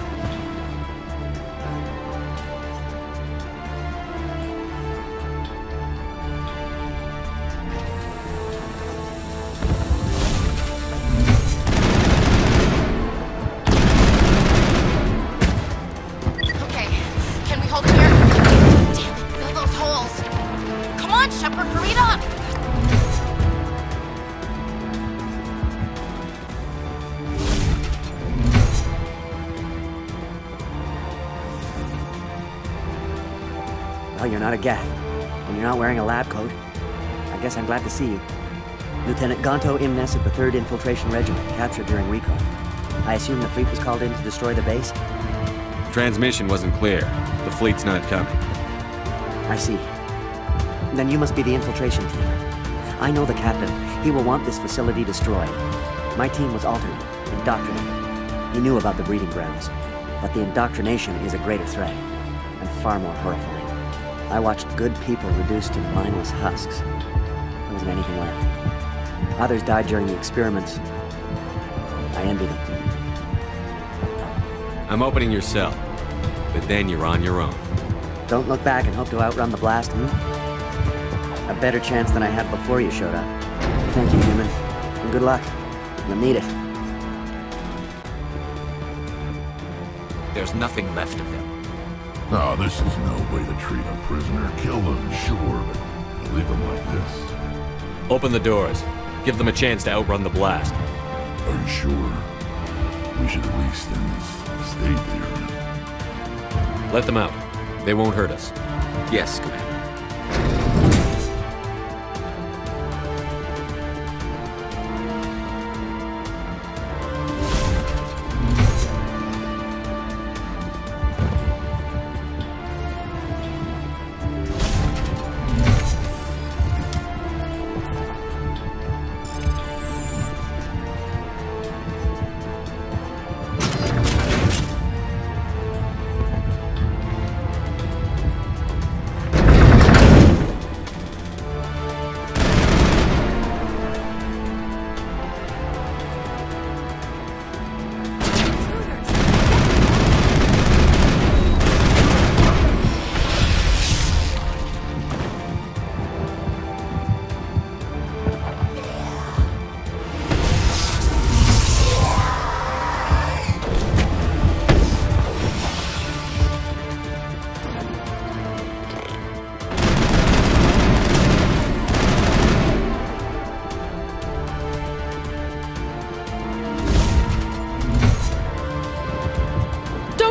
Okay, can we hold him here? Damn it, fill those holes. Come on, Shepard, hurry it up! you're not a Geth. And you're not wearing a lab coat. I guess I'm glad to see you. Lieutenant Gonto Imnes of the 3rd Infiltration Regiment, captured during recon. I assume the fleet was called in to destroy the base? Transmission wasn't clear. The fleet's not coming. I see. Then you must be the infiltration team. I know the captain. He will want this facility destroyed. My team was altered, indoctrinated. He knew about the breeding grounds. But the indoctrination is a greater threat, and far more horrifying. I watched good people reduced to mindless husks. There wasn't anything left. Others died during the experiments. I envy them. I'm opening your cell, but then you're on your own. Don't look back and hope to outrun the blast, A better chance than I had before you showed up. Thank you, human. And good luck. You'll need it. There's nothing left of them. No, this is no way to treat a prisoner. Kill them, sure, but leave them like this. Open the doors. Give them a chance to outrun the blast. Are you sure? We should at least end this state here. Let them out. They won't hurt us. Yes, Commander.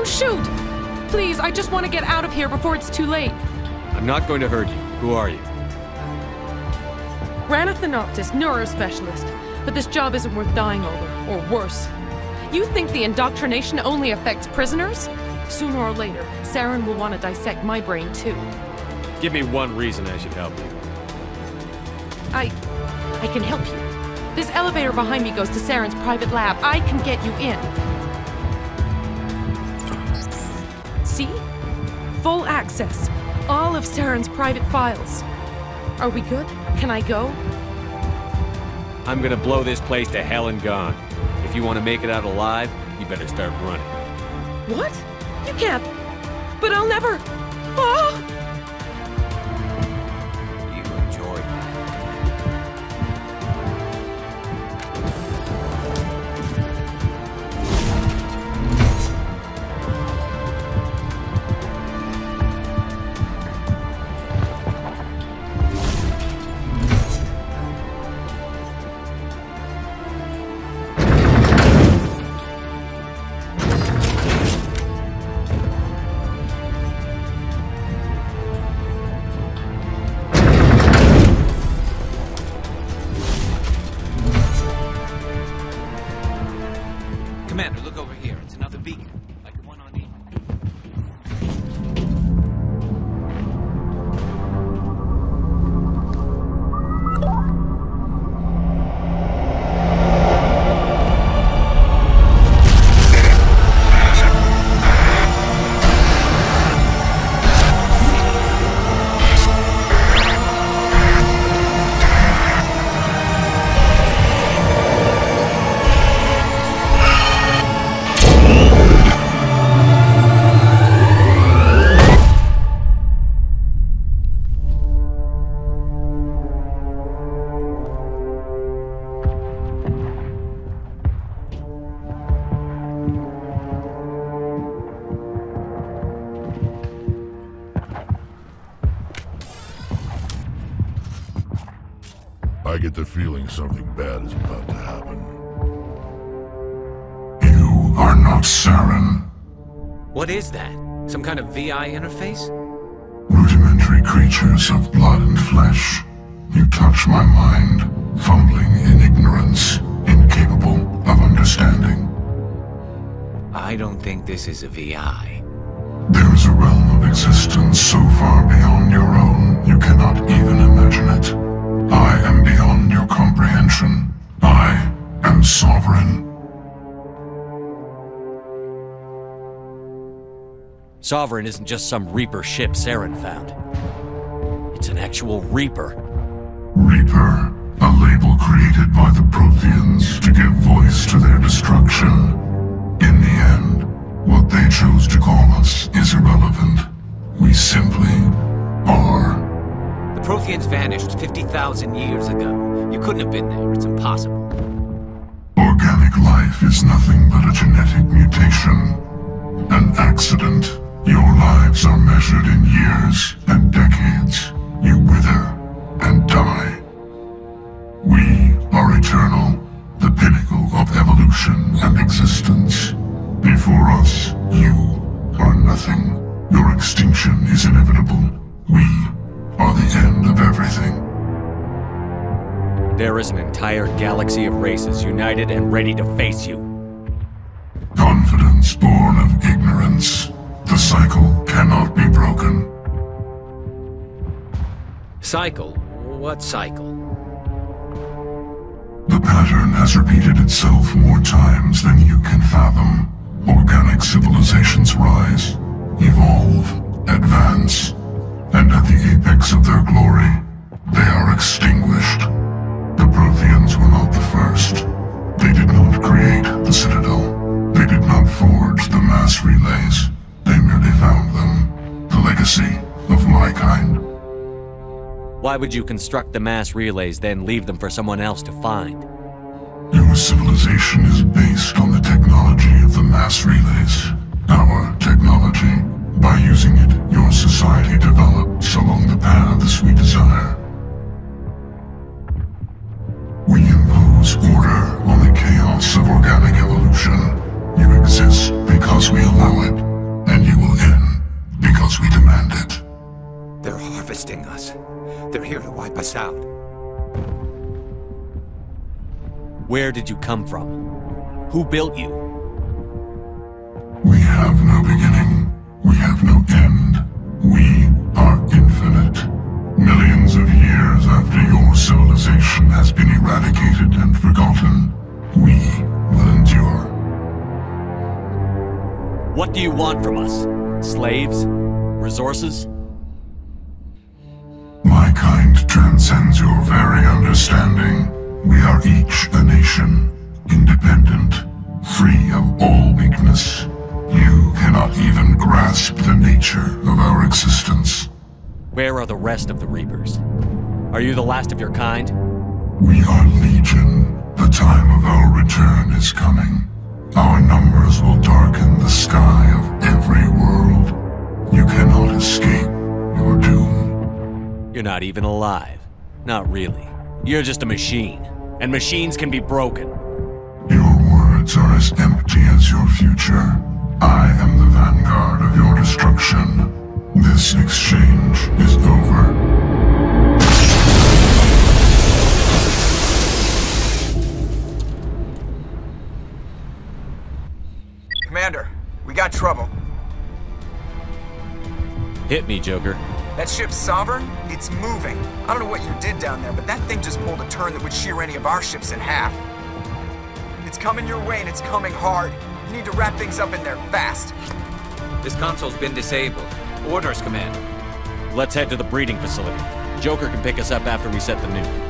Shoot! Please, I just want to get out of here before it's too late. I'm not going to hurt you. Who are you? Ranathanoptis, neurospecialist. But this job isn't worth dying over, or worse. You think the indoctrination only affects prisoners? Sooner or later, Saren will want to dissect my brain too. Give me one reason I should help you. I can help you. This elevator behind me goes to Saren's private lab. I can get you in. See? Full access. All of Saren's private files. Are we good? Can I go? I'm gonna blow this place to hell and gone. If you want to make it out alive, you better start running. What? You can't. But I'll never. Oh! You enjoyed that. Commander, look over here. It's another beacon, like the one on the... I get the feeling something bad is about to happen. You are not Saren. What is that? Some kind of VI interface? Rudimentary weary creatures of blood and flesh. You touch my mind, fumbling in ignorance, incapable of understanding. I don't think this is a VI. There is a realm of existence so far beyond your own, you cannot even imagine it. I am beyond your comprehension. I am sovereign. Sovereign isn't just some Reaper ship Saren found. It's an actual Reaper. Reaper, a label created by the Protheans to give voice to their destruction. In the end, what they chose to call us is irrelevant. We simply are. The Protheans vanished 50,000 years ago. You couldn't have been there. It's impossible. Organic life is nothing but a genetic mutation. An accident. Your lives are measured in years and decades. You wither and die. We are eternal, the pinnacle of evolution and existence. Before us, you are nothing. Your extinction is inevitable. We are the end of everything. There is an entire galaxy of races united and ready to face you. Confidence born of ignorance. The cycle cannot be broken. Cycle? What cycle? The pattern has repeated itself more times than you can fathom. Organic civilizations rise, evolve, advance, and at the apex of their glory, they are extinguished. The Protheans were not the first. They did not create the Citadel. They did not forge the mass relays. They merely found them, the legacy of my kind. Why would you construct the mass relays, then leave them for someone else to find? Your civilization is based on the technology of the mass relays. Our technology. By using it, your society develops along the paths we desire. We impose order on the chaos of organic evolution. You exist because we allow it, and you will end because we demand it. They're harvesting us. They're here to wipe us out. Where did you come from? Who built you? We have no beginning. We have no end. We are infinite. Millions of years after your civilization has been eradicated and forgotten, we will endure. What do you want from us? Slaves? Resources? My kind transcends your very understanding. We are each a nation, independent, free of all weakness. You cannot even grasp the nature of our existence. Where are the rest of the Reapers? Are you the last of your kind? We are Legion. The time of our return is coming. Our numbers will darken the sky of every world. You cannot escape your doom. You're not even alive. Not really. You're just a machine. And machines can be broken. Your words are as empty as your future. I am the vanguard of your destruction. This exchange is over. Commander, we got trouble. Hit me, Joker. That ship's Sovereign? It's moving. I don't know what you did down there, but that thing just pulled a turn that would shear any of our ships in half. It's coming your way, and it's coming hard. You need to wrap things up in there fast. This console's been disabled. Orders, Commander. Let's head to the breeding facility. Joker can pick us up after we set the nuke.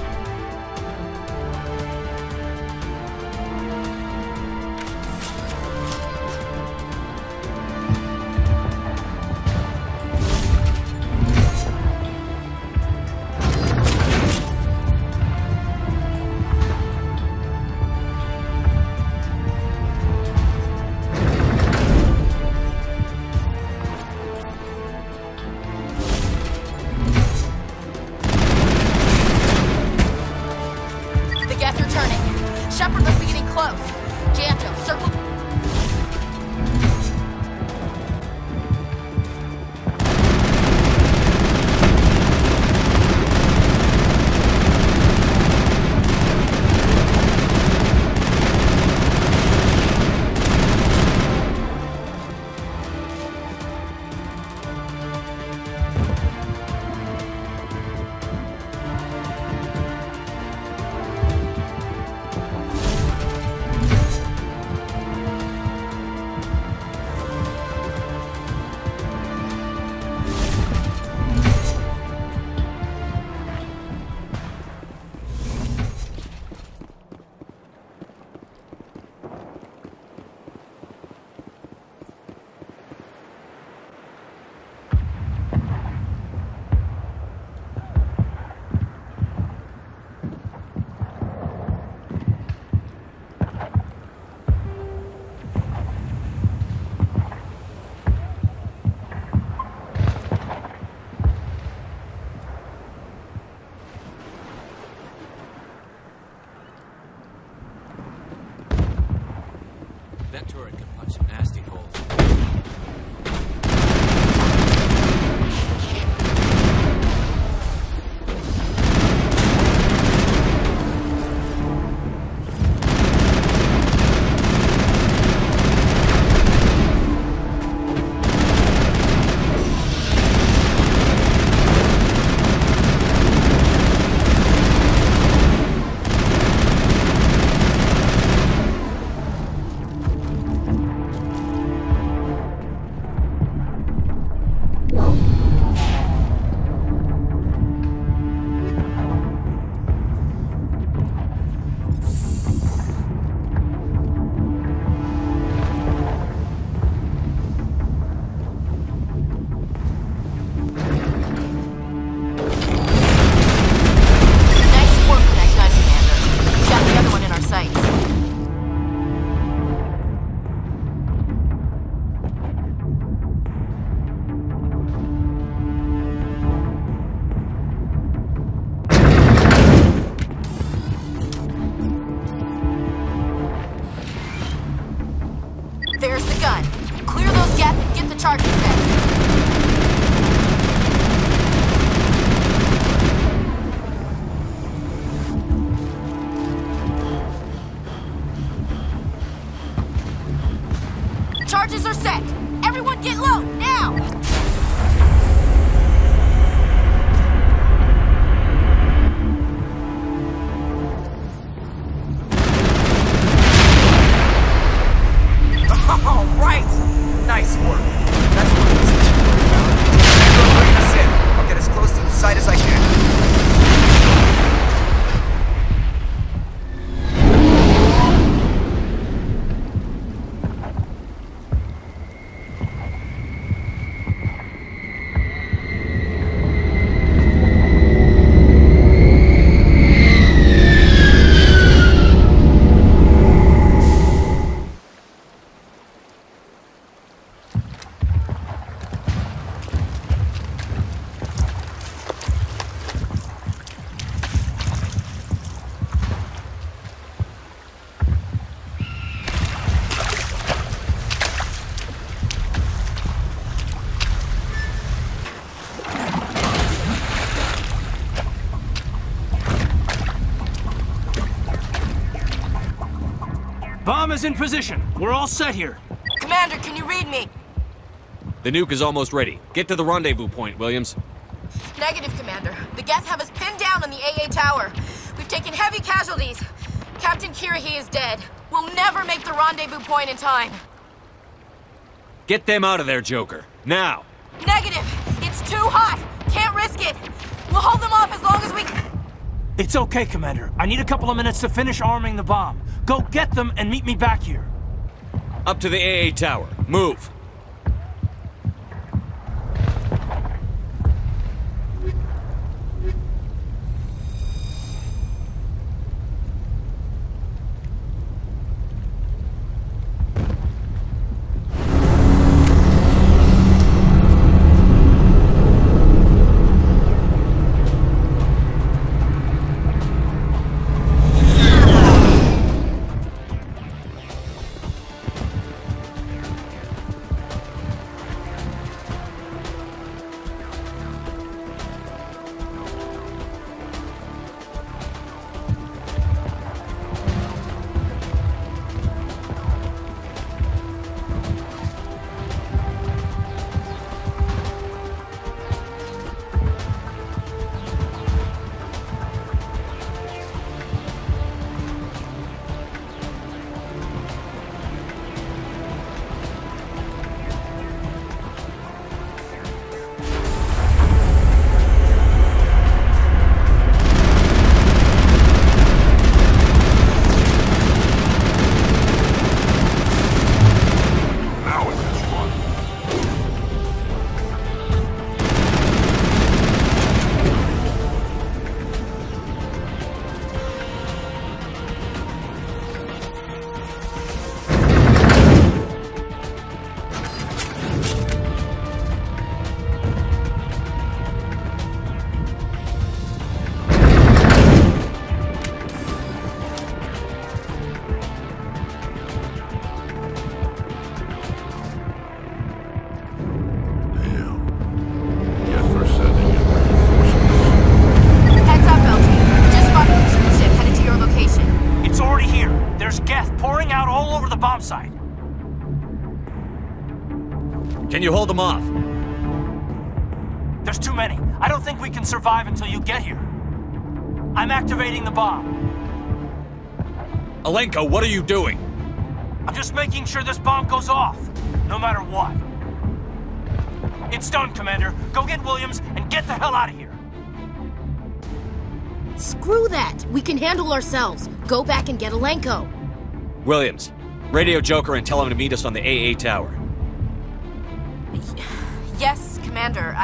some nasty holes. There's the gun. Clear those gaps and get the charges set. Charges are set. Everyone get low, now! All right! Nice work. That's what it is. You're bringing us in. I'll get as close to the site as I can. Bomb is in position. We're all set here. Commander, can you read me? The nuke is almost ready. Get to the rendezvous point, Williams. Negative, Commander. The Geth have us pinned down on the AA tower. We've taken heavy casualties. Captain Kirahi is dead. We'll never make the rendezvous point in time. Get them out of there, Joker. Now! Negative! It's too hot! Can't risk it! We'll hold them off as long as we... It's okay, Commander. I need a couple of minutes to finish arming the bomb. Go get them and meet me back here. Up to the AA tower. Move! Can you hold them off? There's too many. I don't think we can survive until you get here. I'm activating the bomb. Alenko, what are you doing? I'm just making sure this bomb goes off, no matter what. It's done, Commander. Go get Williams and get the hell out of here. Screw that! We can handle ourselves. Go back and get Alenko. Williams, radio Joker and tell him to meet us on the AA tower. Yes, Commander,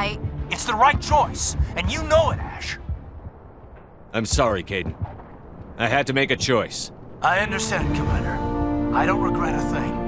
It's the right choice, and you know it, Ash. I'm sorry, Caden. I had to make a choice. I understand, Commander. I don't regret a thing.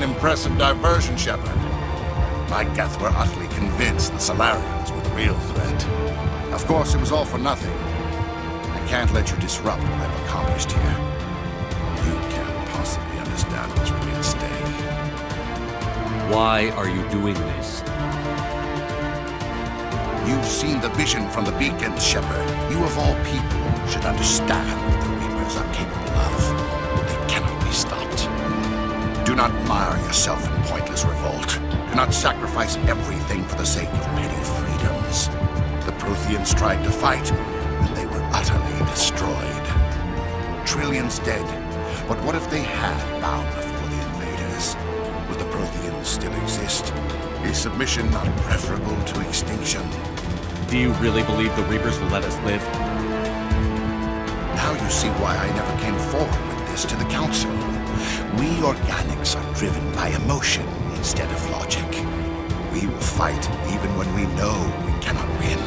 Impressive diversion, Shepard. My Geth were utterly convinced the Solarians were the real threat. Of course, it was all for nothing. I can't let you disrupt what I've accomplished here. You can't possibly understand what's really at stake. Why are you doing this? You've seen the vision from the beacons, Shepard. You of all people should understand what the Reapers are capable of. They cannot be stopped. Do not mire yourself in pointless revolt. Do not sacrifice everything for the sake of petty freedoms. The Protheans tried to fight, and they were utterly destroyed. Trillions dead. But what if they had bowed before the invaders? Would the Protheans still exist? Is submission not preferable to extinction? Do you really believe the Reapers will let us live? Now you see why I never came forward with this to the Council. We organics are driven by emotion instead of logic. We will fight even when we know we cannot win.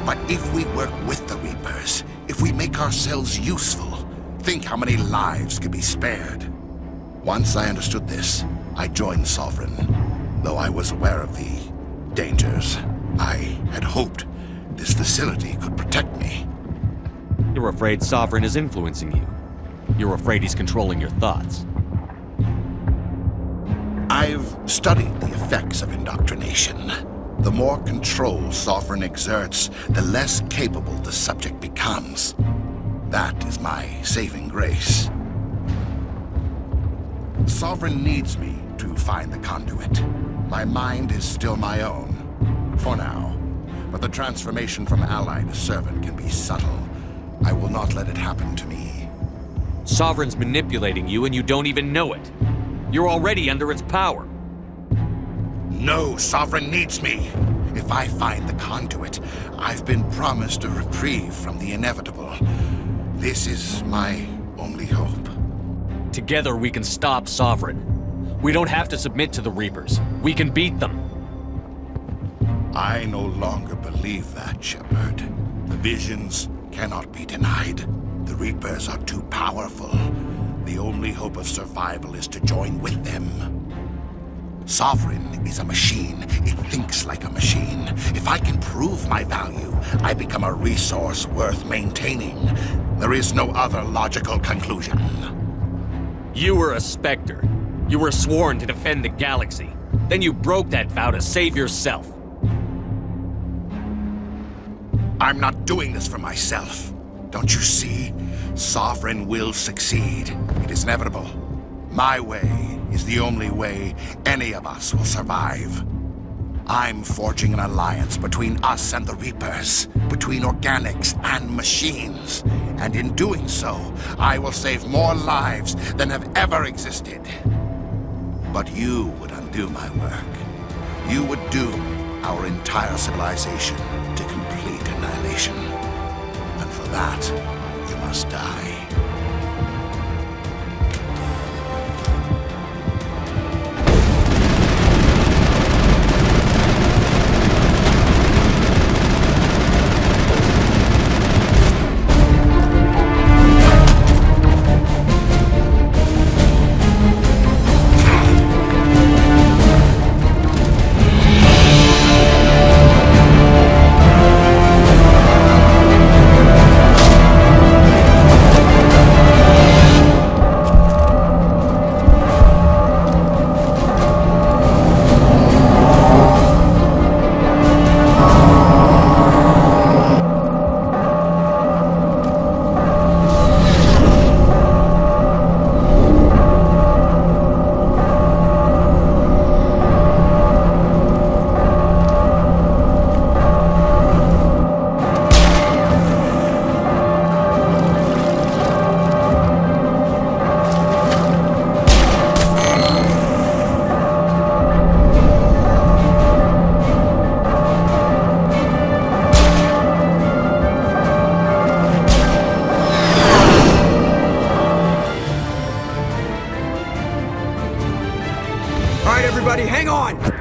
But if we work with the Reapers, if we make ourselves useful, think how many lives could be spared. Once I understood this, I joined Sovereign, though I was aware of the dangers. I had hoped this facility could protect me. You're afraid Sovereign is influencing you. You're afraid he's controlling your thoughts. I've studied the effects of indoctrination. The more control Sovereign exerts, the less capable the subject becomes. That is my saving grace. Sovereign needs me to find the conduit. My mind is still my own, for now. But the transformation from ally to servant can be subtle. I will not let it happen to me. Sovereign's manipulating you and you don't even know it. You're already under its power. No, Sovereign needs me. If I find the conduit, I've been promised a reprieve from the inevitable. This is my only hope. Together we can stop Sovereign. We don't have to submit to the Reapers. We can beat them. I no longer believe that, Shepard. The visions cannot be denied. The Reapers are too powerful. The only hope of survival is to join with them. Sovereign is a machine. It thinks like a machine. If I can prove my value, I become a resource worth maintaining. There is no other logical conclusion. You were a Spectre. You were sworn to defend the galaxy. Then you broke that vow to save yourself. I'm not doing this for myself. Don't you see? Sovereign will succeed. It is inevitable. My way is the only way any of us will survive. I'm forging an alliance between us and the Reapers, between organics and machines. And in doing so, I will save more lives than have ever existed. But you would undo my work. You would doom our entire civilization to complete annihilation. And for that, you must die. Hang on!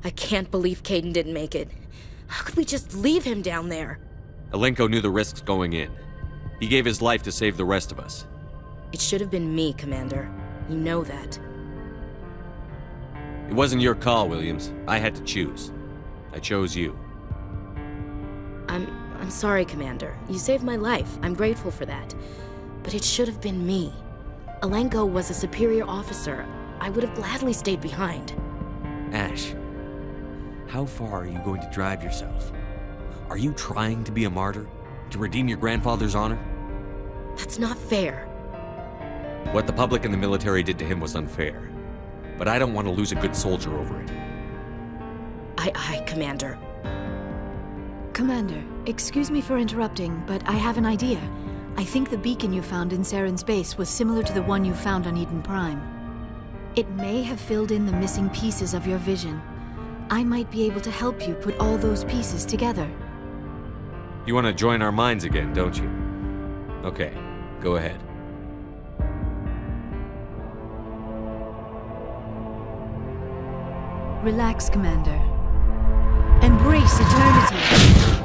I can't believe Caden didn't make it. How could we just leave him down there? Alenko knew the risks going in. He gave his life to save the rest of us. It should have been me, Commander. You know that. It wasn't your call, Williams. I had to choose. I chose you. I'm sorry, Commander. You saved my life. I'm grateful for that. But it should have been me. Alenko was a superior officer. I would have gladly stayed behind. Ash, how far are you going to drive yourself? Are you trying to be a martyr? To redeem your grandfather's honor? That's not fair. What the public and the military did to him was unfair. But I don't want to lose a good soldier over it. Aye, Commander. Commander, excuse me for interrupting, but I have an idea. I think the beacon you found in Saren's base was similar to the one you found on Eden Prime. It may have filled in the missing pieces of your vision. I might be able to help you put all those pieces together. You want to join our minds again, don't you? Okay, go ahead. Relax, Commander. Embrace eternity.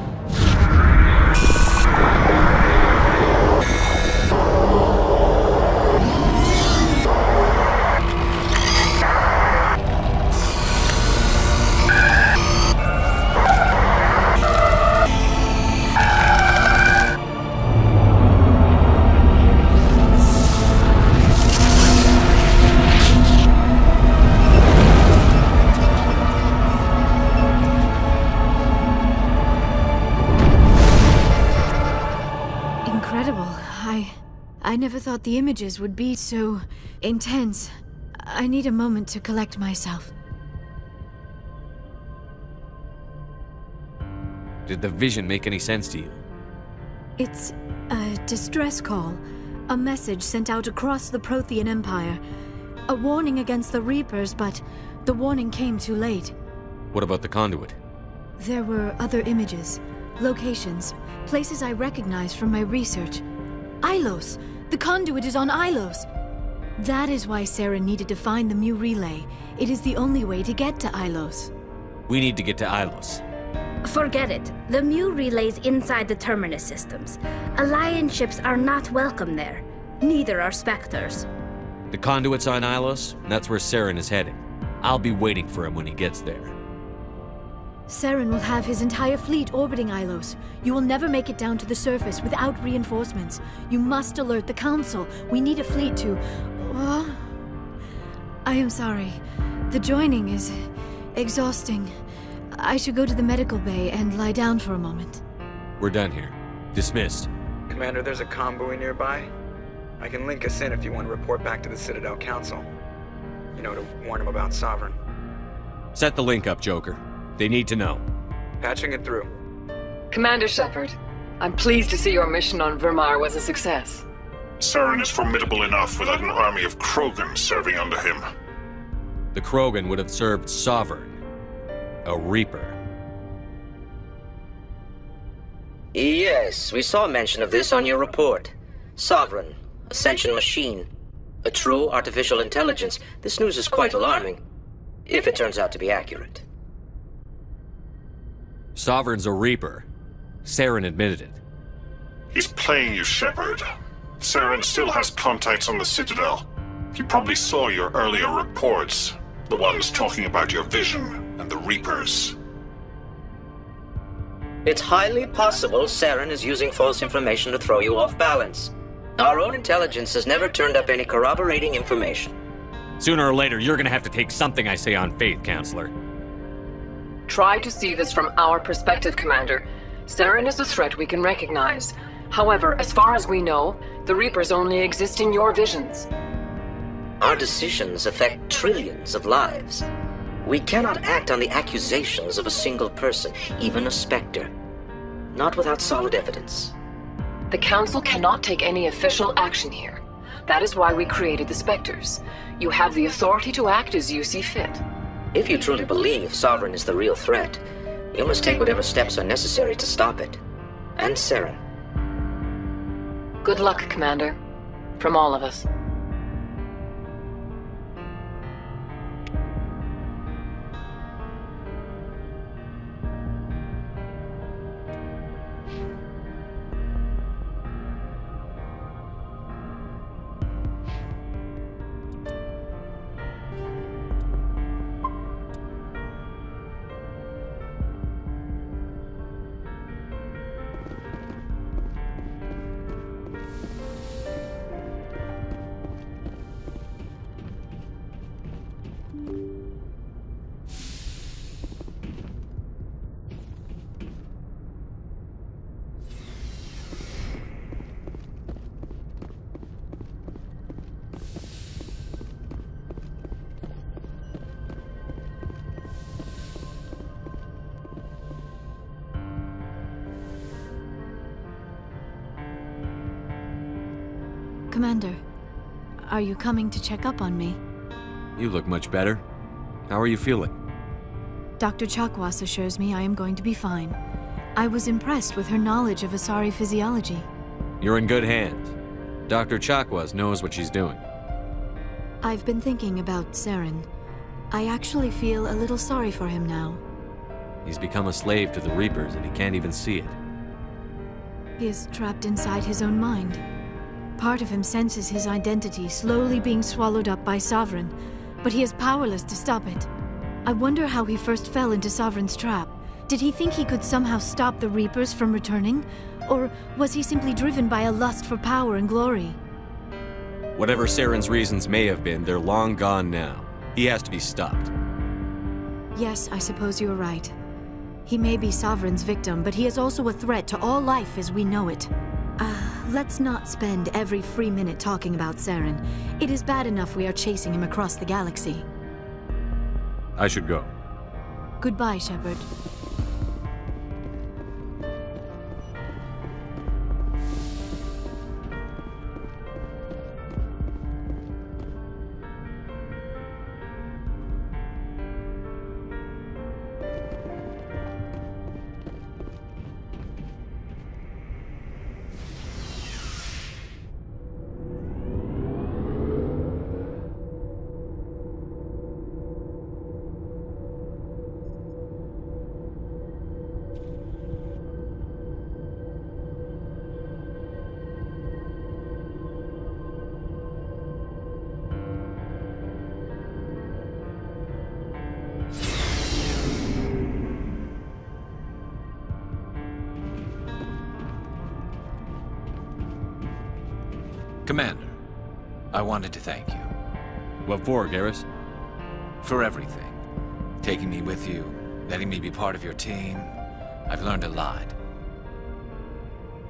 I never thought the images would be so intense. I need a moment to collect myself. Did the vision make any sense to you? It's a distress call. A message sent out across the Prothean Empire. A warning against the Reapers, but the warning came too late. What about the conduit? There were other images, locations, places I recognized from my research. Ilos! The conduit is on Ilos! That is why Saren needed to find the Mu relay. It is the only way to get to Ilos. We need to get to Ilos. Forget it. The Mu relay's inside the Terminus systems. Alliance ships are not welcome there. Neither are Spectres. The conduit's on Ilos, and that's where Saren is heading. I'll be waiting for him when he gets there. Saren will have his entire fleet orbiting Ilos. You will never make it down to the surface without reinforcements. You must alert the Council. We need a fleet to... I am sorry. The joining is exhausting. I should go to the medical bay and lie down for a moment. We're done here. Dismissed. Commander, there's a convoy nearby. I can link us in if you want to report back to the Citadel Council. You know, to warn them about Sovereign. Set the link up, Joker. They need to know. Patching it through. Commander Shepard, I'm pleased to see your mission on Vermar was a success. Saren is formidable enough without an army of Krogan serving under him. The Krogan would have served Sovereign. A Reaper. Yes, we saw mention of this on your report. Sovereign, Ascension machine. A true artificial intelligence. This news is quite alarming, if it turns out to be accurate. Sovereign's a Reaper. Saren admitted it. He's playing you, Shepard. Saren still has contacts on the Citadel. He probably saw your earlier reports. The ones talking about your vision and the Reapers. It's highly possible Saren is using false information to throw you off balance. Our own intelligence has never turned up any corroborating information. Sooner or later, you're gonna have to take something I say on faith, Counselor. Try to see this from our perspective, Commander. Saren is a threat we can recognize. However, as far as we know, the Reapers only exist in your visions. Our decisions affect trillions of lives. We cannot act on the accusations of a single person, even a Spectre. Not without solid evidence. The Council cannot take any official action here. That is why we created the Spectres. You have the authority to act as you see fit. If you truly believe Sovereign is the real threat, you must take whatever steps are necessary to stop it. And Saren. Good luck, Commander. From all of us. Commander, are you coming to check up on me? You look much better. How are you feeling? Dr. Chakwas assures me I am going to be fine. I was impressed with her knowledge of Asari physiology. You're in good hands. Dr. Chakwas knows what she's doing. I've been thinking about Saren. I actually feel a little sorry for him now. He's become a slave to the Reapers and he can't even see it. He is trapped inside his own mind. Part of him senses his identity slowly being swallowed up by Sovereign, but he is powerless to stop it. I wonder how he first fell into Sovereign's trap. Did he think he could somehow stop the Reapers from returning? Or was he simply driven by a lust for power and glory? Whatever Saren's reasons may have been, they're long gone now. He has to be stopped. Yes, I suppose you're right. He may be Sovereign's victim, but he is also a threat to all life as we know it. Let's not spend every free minute talking about Saren. It is bad enough we are chasing him across the galaxy. I should go. Goodbye, Shepard. Commander, I wanted to thank you. What for, Garrus? For everything. Taking me with you, letting me be part of your team. I've learned a lot.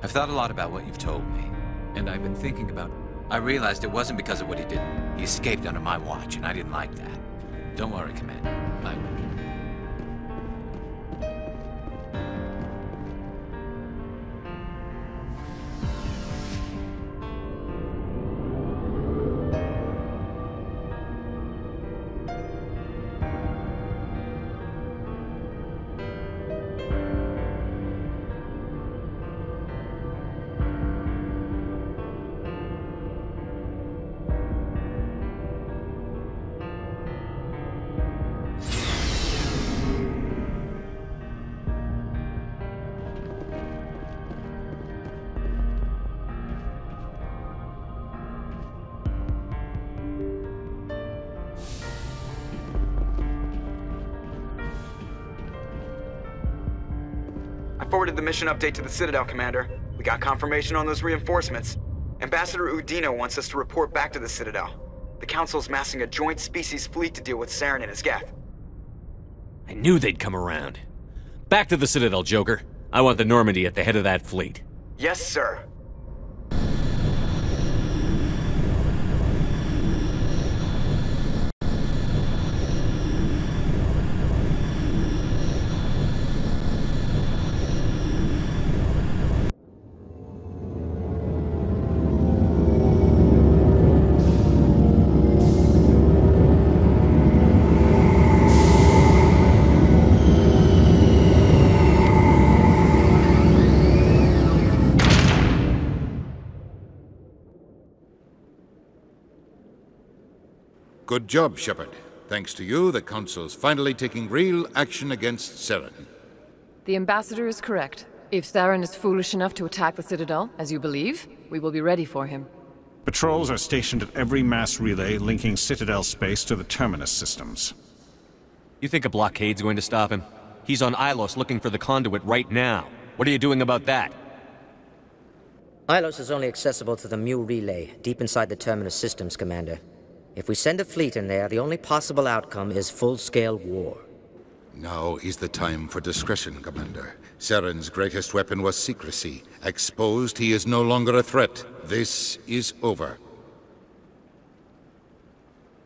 I've thought a lot about what you've told me, and I've been thinking about... I realized it wasn't because of what he did. He escaped under my watch, and I didn't like that. Don't worry, Commander. I will. Forwarded the mission update to the Citadel, Commander. We got confirmation on those reinforcements. Ambassador Udina wants us to report back to the Citadel. The Council's massing a joint species fleet to deal with Saren and his Geth. I knew they'd come around. Back to the Citadel, Joker. I want the Normandy at the head of that fleet. Yes, sir. Good job, Shepard. Thanks to you, the Council's finally taking real action against Saren. The Ambassador is correct. If Saren is foolish enough to attack the Citadel, as you believe, we will be ready for him. Patrols are stationed at every mass relay linking Citadel space to the Terminus systems. You think a blockade's going to stop him? He's on Ilos looking for the conduit right now. What are you doing about that? Ilos is only accessible to the Mu relay, deep inside the Terminus systems, Commander. If we send a fleet in there, the only possible outcome is full-scale war. Now is the time for discretion, Commander. Saren's greatest weapon was secrecy. Exposed, he is no longer a threat. This is over.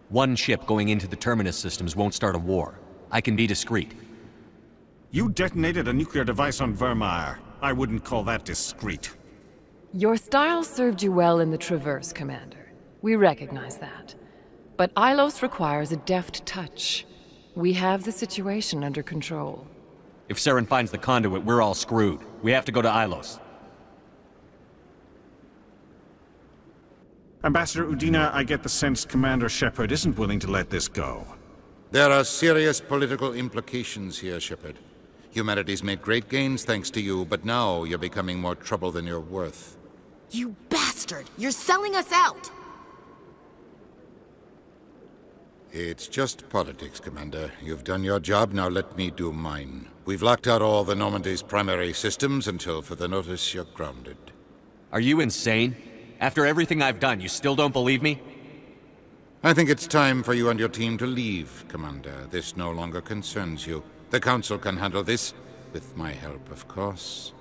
One ship going into the Terminus systems won't start a war. I can be discreet. You detonated a nuclear device on Vermeer. I wouldn't call that discreet. Your style served you well in the Traverse, Commander. We recognize that. But Ilos requires a deft touch. We have the situation under control. If Saren finds the conduit, we're all screwed. We have to go to Ilos. Ambassador Udina, I get the sense Commander Shepard isn't willing to let this go. There are serious political implications here, Shepard. Humanity's made great gains thanks to you, but now you're becoming more trouble than you're worth. You bastard! You're selling us out! It's just politics, Commander. You've done your job, now let me do mine. We've locked out all the Normandy's primary systems until further notice you're grounded. Are you insane? After everything I've done, you still don't believe me? I think it's time for you and your team to leave, Commander. This no longer concerns you. The Council can handle this, with my help, of course.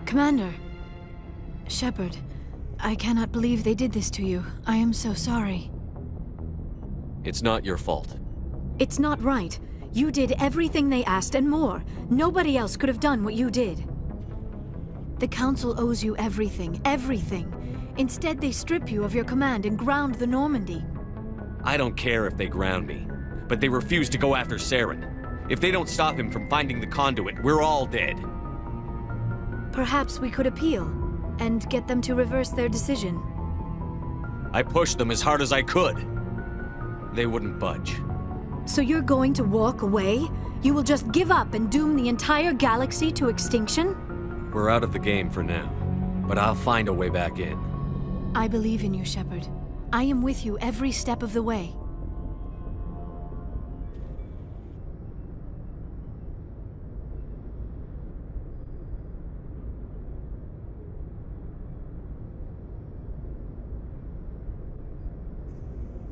Commander. Shepard, I cannot believe they did this to you. I am so sorry. It's not your fault. It's not right. You did everything they asked and more. Nobody else could have done what you did. The Council owes you everything, everything. Instead, they strip you of your command and ground the Normandy. I don't care if they ground me, but they refuse to go after Saren. If they don't stop him from finding the conduit, we're all dead. Perhaps we could appeal, and get them to reverse their decision. I pushed them as hard as I could. They wouldn't budge. So you're going to walk away? You will just give up and doom the entire galaxy to extinction? We're out of the game for now, but I'll find a way back in. I believe in you, Shepard. I am with you every step of the way.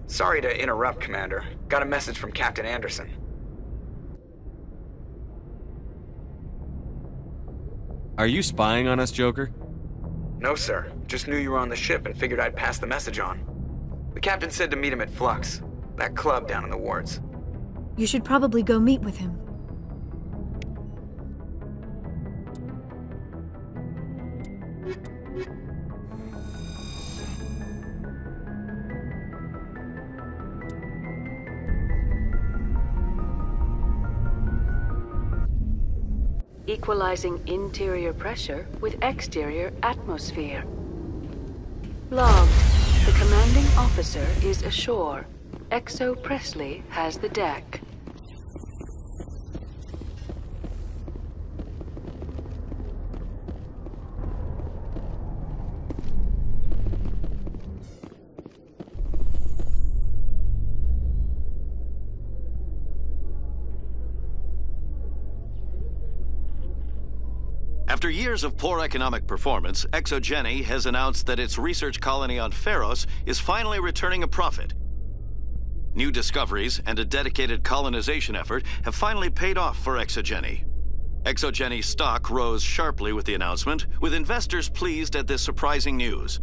Sorry to interrupt, Commander. Got a message from Captain Anderson. Are you spying on us, Joker? No, sir. Just knew you were on the ship and figured I'd pass the message on. The captain said to meet him at Flux, that club down in the wards. You should probably go meet with him. Equalizing interior pressure with exterior atmosphere. Log. The commanding officer is ashore. Exo Presley has the deck. After years of poor economic performance, ExoGeni has announced that its research colony on Pharos is finally returning a profit. New discoveries and a dedicated colonization effort have finally paid off for ExoGeni. ExoGeni's stock rose sharply with the announcement, with investors pleased at this surprising news.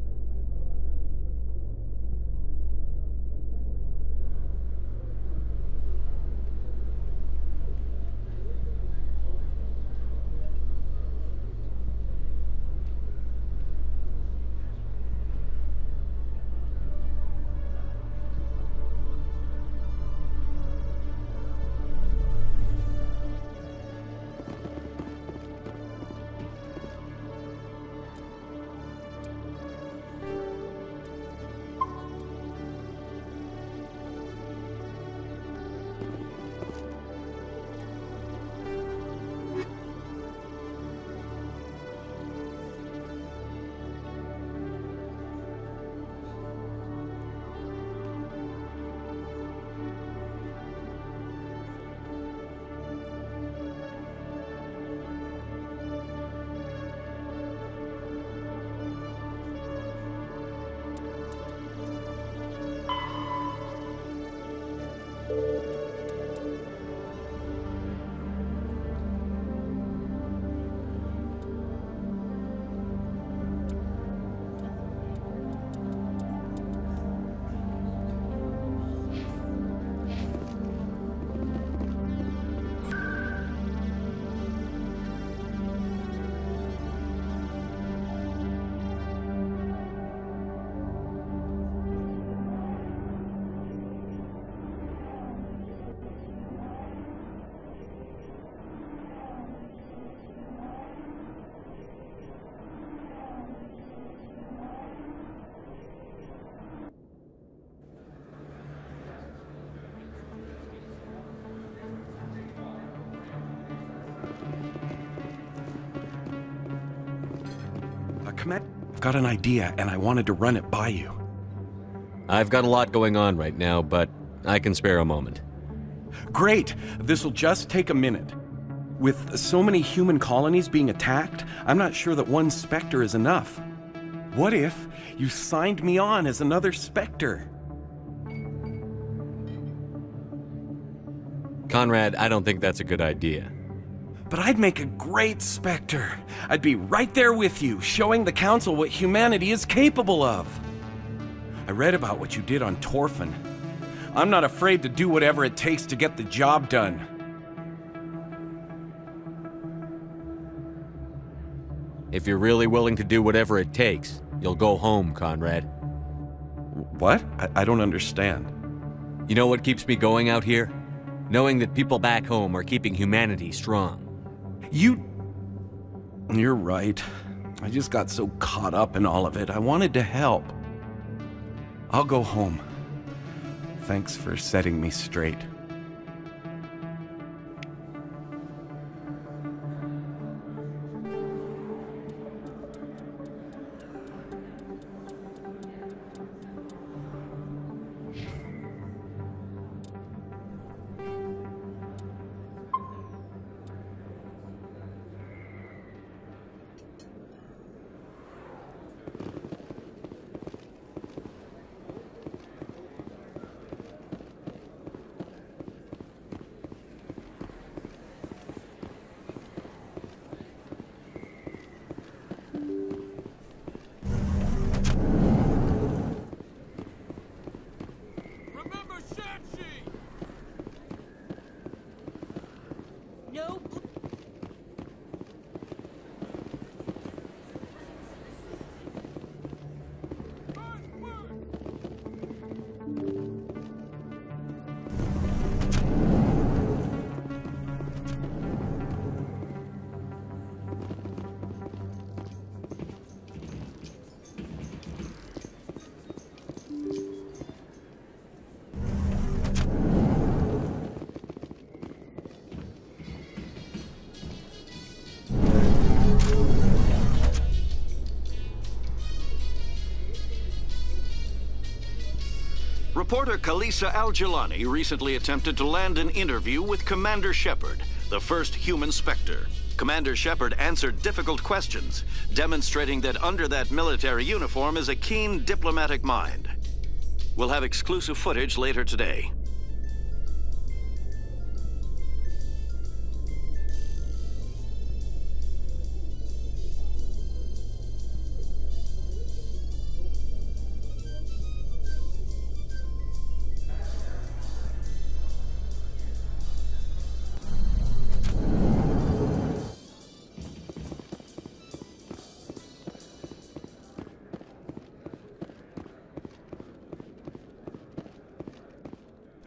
I've got an idea, and I wanted to run it by you. I've got a lot going on right now, but I can spare a moment. Great! This'll just take a minute. With so many human colonies being attacked, I'm not sure that one Spectre is enough. What if you signed me on as another Spectre? Conrad, I don't think that's a good idea. But I'd make a great Spectre. I'd be right there with you, showing the Council what humanity is capable of. I read about what you did on Torfin. I'm not afraid to do whatever it takes to get the job done. If you're really willing to do whatever it takes, you'll go home, Conrad. What? I don't understand. You know what keeps me going out here? Knowing that people back home are keeping humanity strong. You're right. I just got so caught up in all of it. I wanted to help. I'll go home. Thanks for setting me straight. Reporter Kalisa Al-Jilani recently attempted to land an interview with Commander Shepard, the first human Spectre. Commander Shepard answered difficult questions, demonstrating that under that military uniform is a keen diplomatic mind. We'll have exclusive footage later today.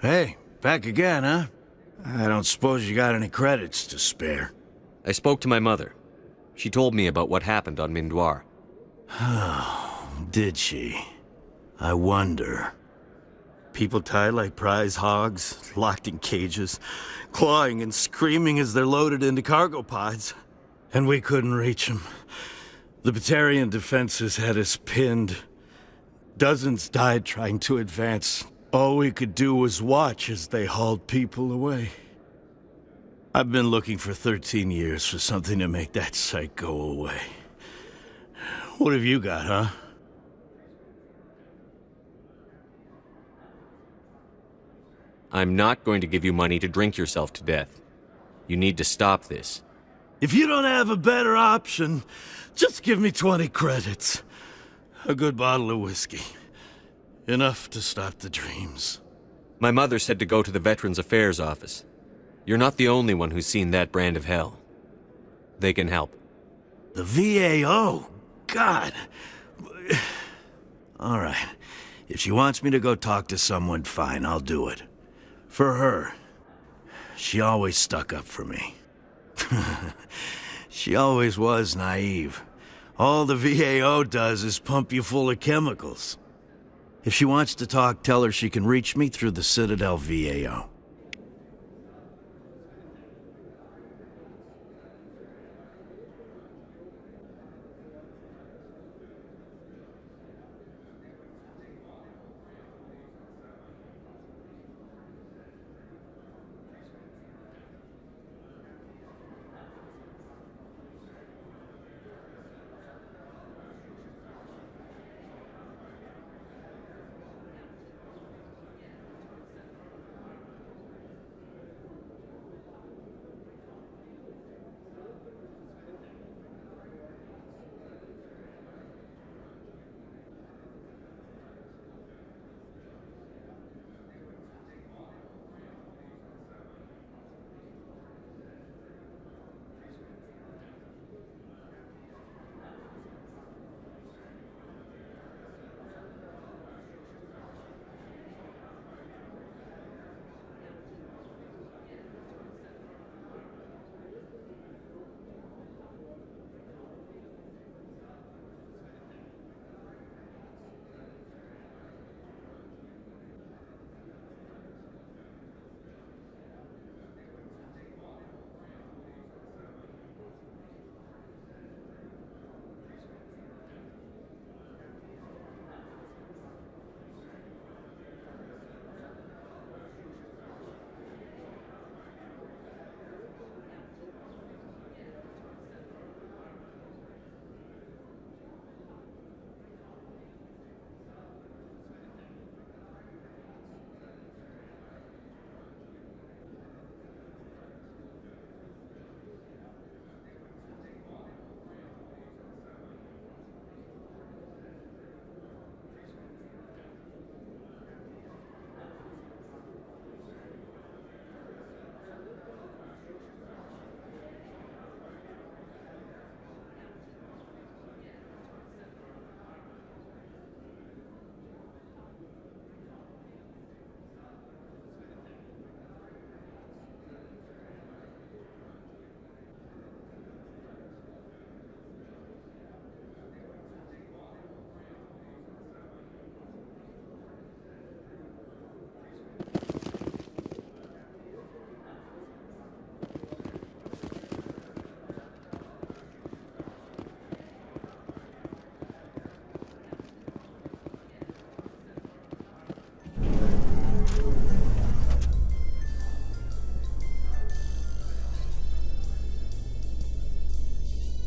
Hey, back again, huh? I don't suppose you got any credits to spare. I spoke to my mother. She told me about what happened on Mindoir. Did she? I wonder. People tied like prize hogs, locked in cages, clawing and screaming as they're loaded into cargo pods. And we couldn't reach them. The Batarian defenses had us pinned. Dozens died trying to advance. All we could do was watch as they hauled people away. I've been looking for 13 years for something to make that sight go away. What have you got, huh? I'm not going to give you money to drink yourself to death. You need to stop this. If you don't have a better option, just give me 20 credits. A good bottle of whiskey. Enough to stop the dreams. My mother said to go to the Veterans Affairs office. You're not the only one who's seen that brand of hell. They can help. The VAO? God. All right. If she wants me to go talk to someone, fine, I'll do it. For her. She always stuck up for me. She always was naive. All the VAO does is pump you full of chemicals. If she wants to talk, tell her she can reach me through the Citadel VAO.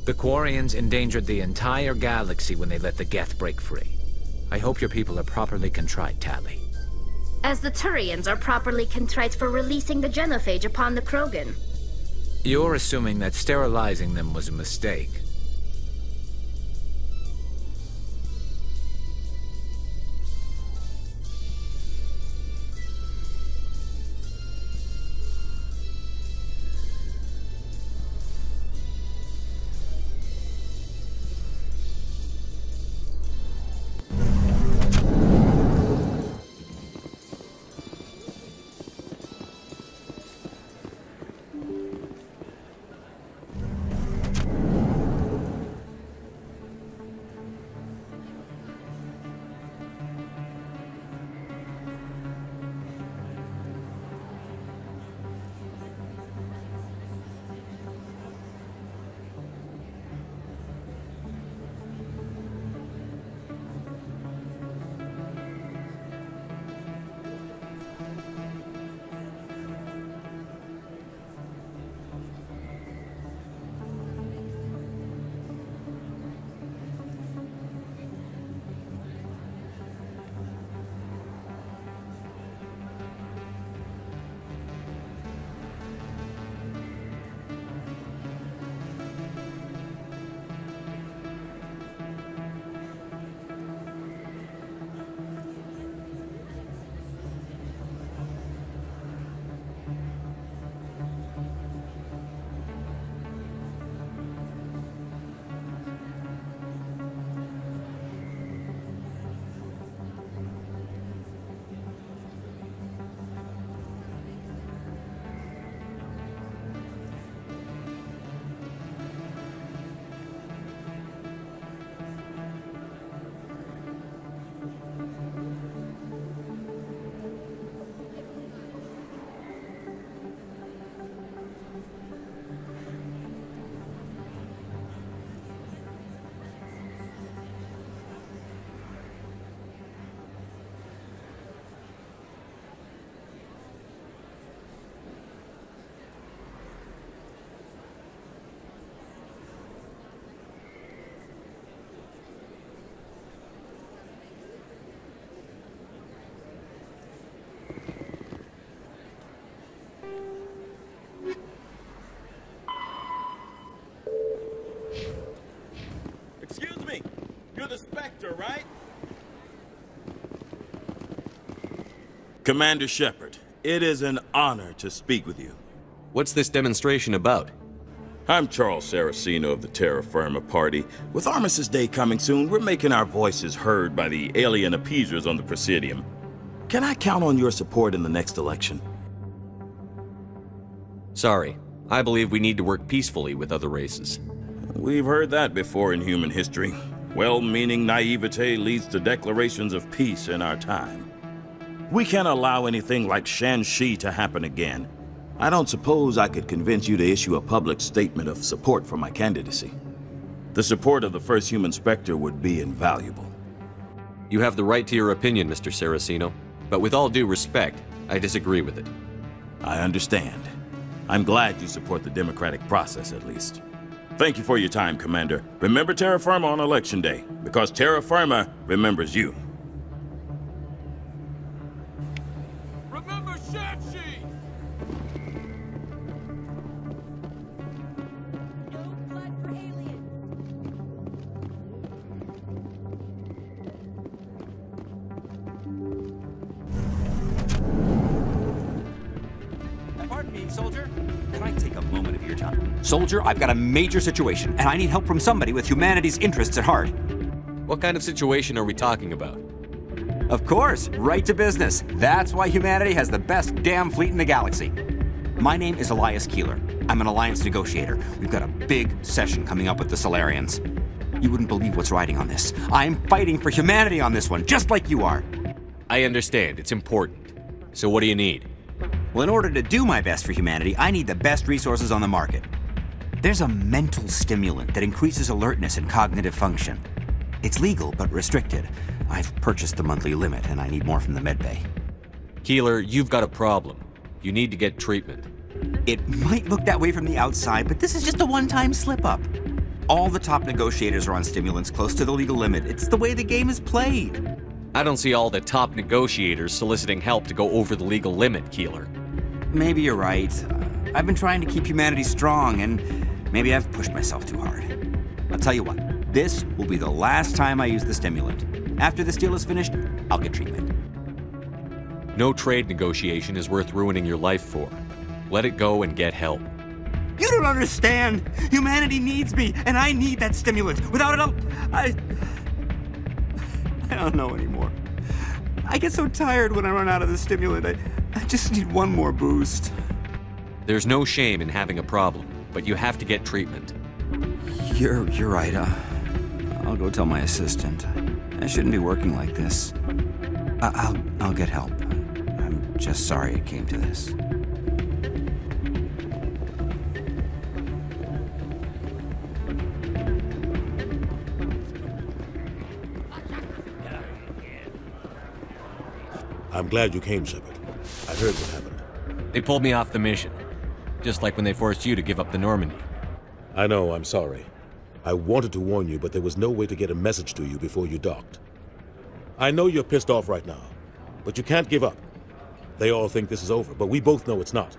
The Quarians endangered the entire galaxy when they let the Geth break free. I hope your people are properly contrite, Tali. As the Turians are properly contrite for releasing the genophage upon the Krogan. You're assuming that sterilizing them was a mistake. Excuse me, you're the Spectre, right? Commander Shepard, it is an honor to speak with you. What's this demonstration about? I'm Charles Saraceno of the Terra Firma Party. With Armistice Day coming soon, we're making our voices heard by the alien appeasers on the Presidium. Can I count on your support in the next election? Sorry. I believe we need to work peacefully with other races. We've heard that before in human history. Well-meaning naivete leads to declarations of peace in our time. We can't allow anything like Shanxi to happen again. I don't suppose I could convince you to issue a public statement of support for my candidacy. The support of the first human Spectre would be invaluable. You have the right to your opinion, Mr. Saraceno, but with all due respect, I disagree with it. I understand. I'm glad you support the democratic process, at least. Thank you for your time, Commander. Remember Terra Firma on Election Day, because Terra Firma remembers you. Remember Shanxi! Pardon me, soldier. Can I take a moment of your time? Soldier, I've got a major situation, and I need help from somebody with humanity's interests at heart. What kind of situation are we talking about? Of course, right to business. That's why humanity has the best damn fleet in the galaxy. My name is Elias Keeler. I'm an alliance negotiator. We've got a big session coming up with the Solarians. You wouldn't believe what's riding on this. I'm fighting for humanity on this one, just like you are. I understand. It's important. So what do you need? Well, in order to do my best for humanity, I need the best resources on the market. There's a mental stimulant that increases alertness and cognitive function. It's legal, but restricted. I've purchased the monthly limit, and I need more from the medbay. Keeler, you've got a problem. You need to get treatment. It might look that way from the outside, but this is just a one-time slip-up. All the top negotiators are on stimulants close to the legal limit. It's the way the game is played. I don't see all the top negotiators soliciting help to go over the legal limit, Keeler. Maybe you're right. I've been trying to keep humanity strong, and maybe I've pushed myself too hard. I'll tell you what, this will be the last time I use the stimulant. After this deal is finished, I'll get treatment. No trade negotiation is worth ruining your life for. Let it go and get help. You don't understand! Humanity needs me, and I need that stimulant. Without it, I don't know anymore. I get so tired when I run out of the stimulant. I just need one more boost. There's no shame in having a problem, but you have to get treatment. You're right. I'll go tell my assistant. I shouldn't be working like this. I'll get help. I'm just sorry it came to this. I'm glad you came, Shepard. I heard what happened. They pulled me off the mission. Just like when they forced you to give up the Normandy. I know, I'm sorry. I wanted to warn you, but there was no way to get a message to you before you docked. I know you're pissed off right now, but you can't give up. They all think this is over, but we both know it's not.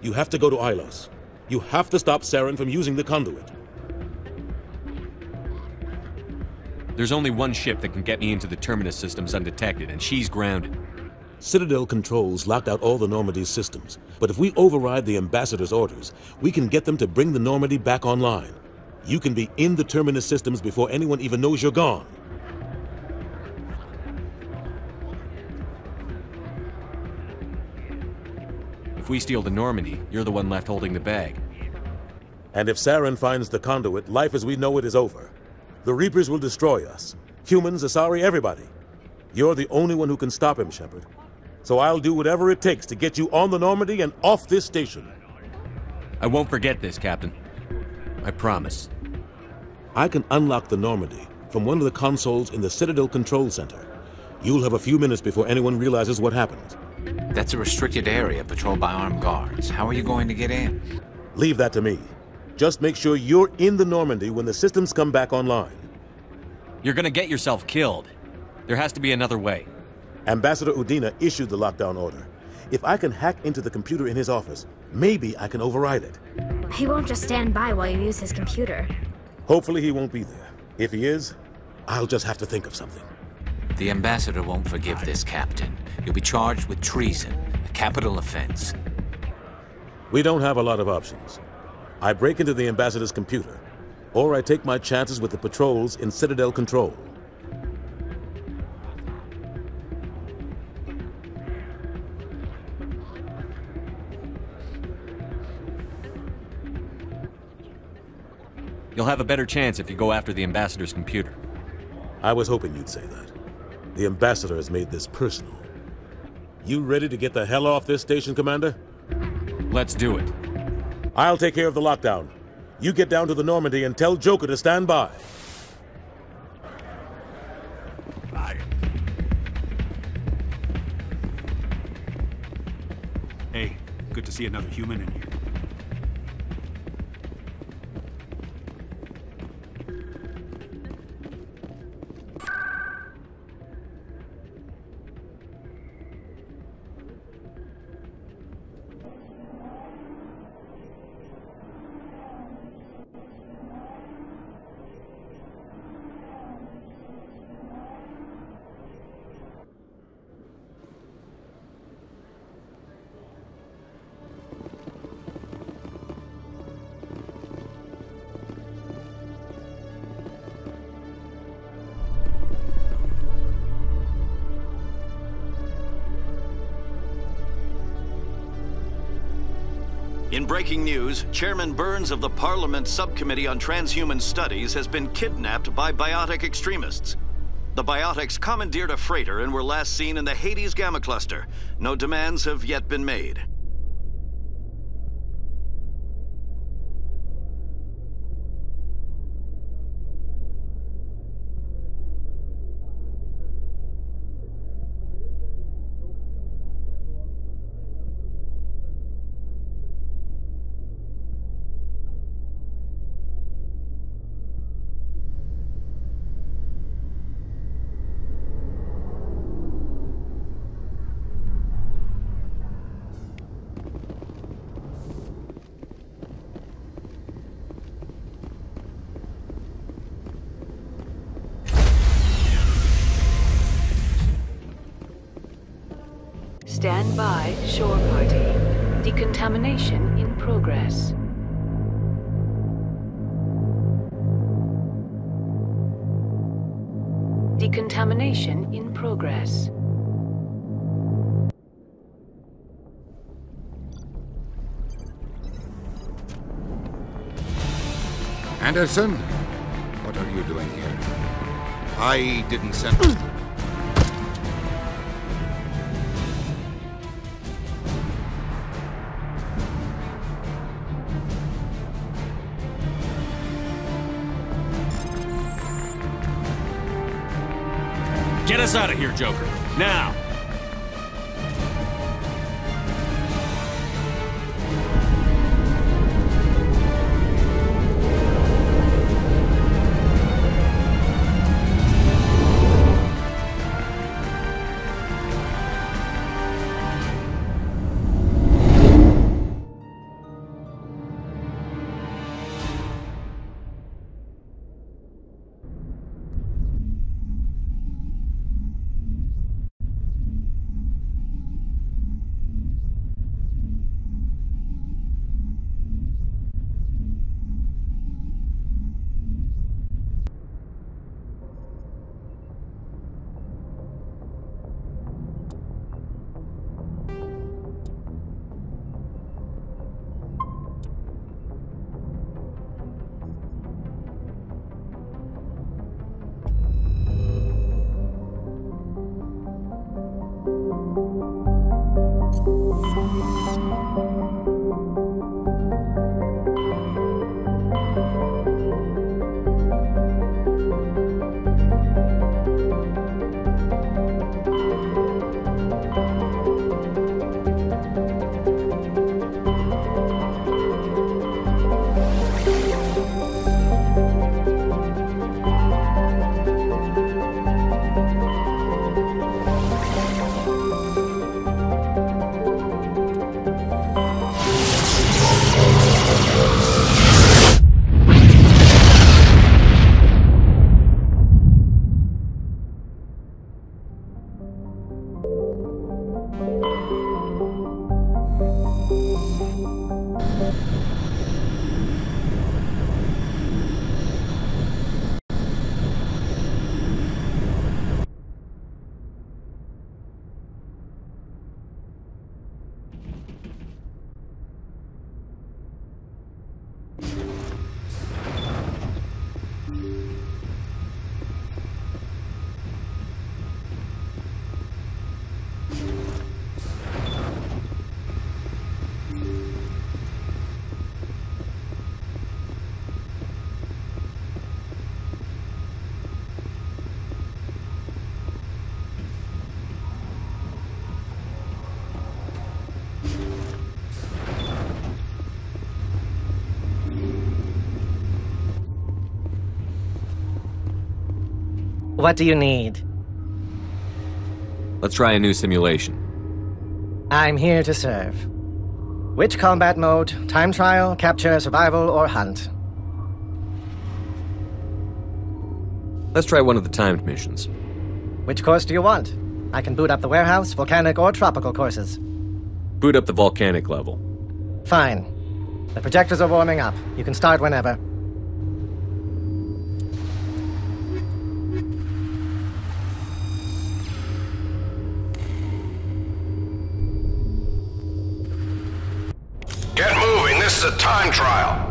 You have to go to Ilos. You have to stop Saren from using the conduit. There's only one ship that can get me into the Terminus systems undetected, and she's grounded. Citadel controls locked out all the Normandy's systems, but if we override the Ambassador's orders, we can get them to bring the Normandy back online. You can be in the Terminus systems before anyone even knows you're gone. If we steal the Normandy, you're the one left holding the bag. And if Saren finds the conduit, life as we know it is over. The Reapers will destroy us. Humans, Asari, everybody. You're the only one who can stop him, Shepard. So I'll do whatever it takes to get you on the Normandy and off this station. I won't forget this, Captain. I promise. I can unlock the Normandy from one of the consoles in the Citadel Control Center. You'll have a few minutes before anyone realizes what happened. That's a restricted area patrolled by armed guards. How are you going to get in? Leave that to me. Just make sure you're in the Normandy when the systems come back online. You're gonna get yourself killed. There has to be another way. Ambassador Udina issued the lockdown order. If I can hack into the computer in his office, maybe I can override it. He won't just stand by while you use his computer. Hopefully he won't be there. If he is, I'll just have to think of something. The Ambassador won't forgive this, Captain. You'll be charged with treason, a capital offense. We don't have a lot of options. I break into the Ambassador's computer, or I take my chances with the patrols in Citadel Control. You'll have a better chance if you go after the Ambassador's computer. I was hoping you'd say that. The Ambassador has made this personal. You ready to get the hell off this station, Commander? Let's do it. I'll take care of the lockdown. You get down to the Normandy and tell Joker to stand by. Hey, good to see another human in here. In breaking news, Chairman Burns of the Parliament Subcommittee on Transhuman Studies has been kidnapped by biotic extremists. The biotics commandeered a freighter and were last seen in the Hades Gamma Cluster. No demands have yet been made. Stand by, shore party. Decontamination in progress. Decontamination in progress. Anderson? What are you doing here? I didn't send... Get us out of here, Joker. Now! What do you need? Let's try a new simulation. I'm here to serve. Which combat mode? Time trial, capture, survival, or hunt? Let's try one of the timed missions. Which course do you want? I can boot up the warehouse, volcanic, or tropical courses. Boot up the volcanic level. Fine. The projectors are warming up. You can start whenever. Get moving, this is a time trial.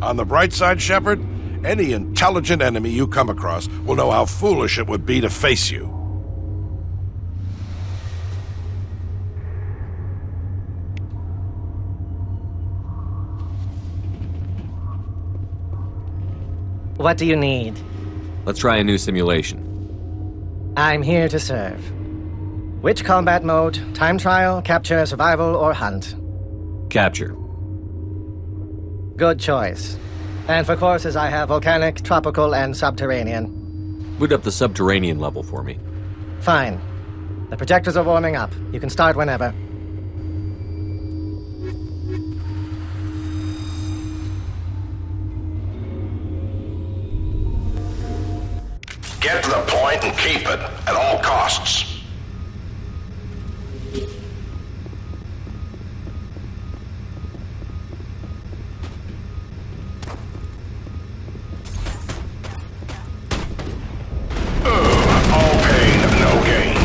On the bright side, Shepard, any intelligent enemy you come across will know how foolish it would be to face you. What do you need? Let's try a new simulation. I'm here to serve. Which combat mode? Time trial, capture, survival, or hunt? Capture. Good choice. And for courses, I have volcanic, tropical, and subterranean. Boot up the subterranean level for me. Fine. The projectors are warming up. You can start whenever. Get to the point and keep it, at all costs. All pain, no gain.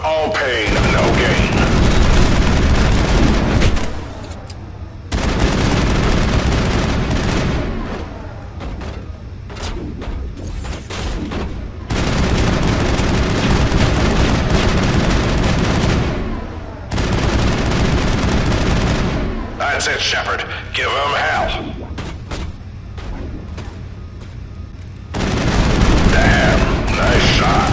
All pain, no gain. That's it, Shepard. Give 'em hell. Damn, nice shot.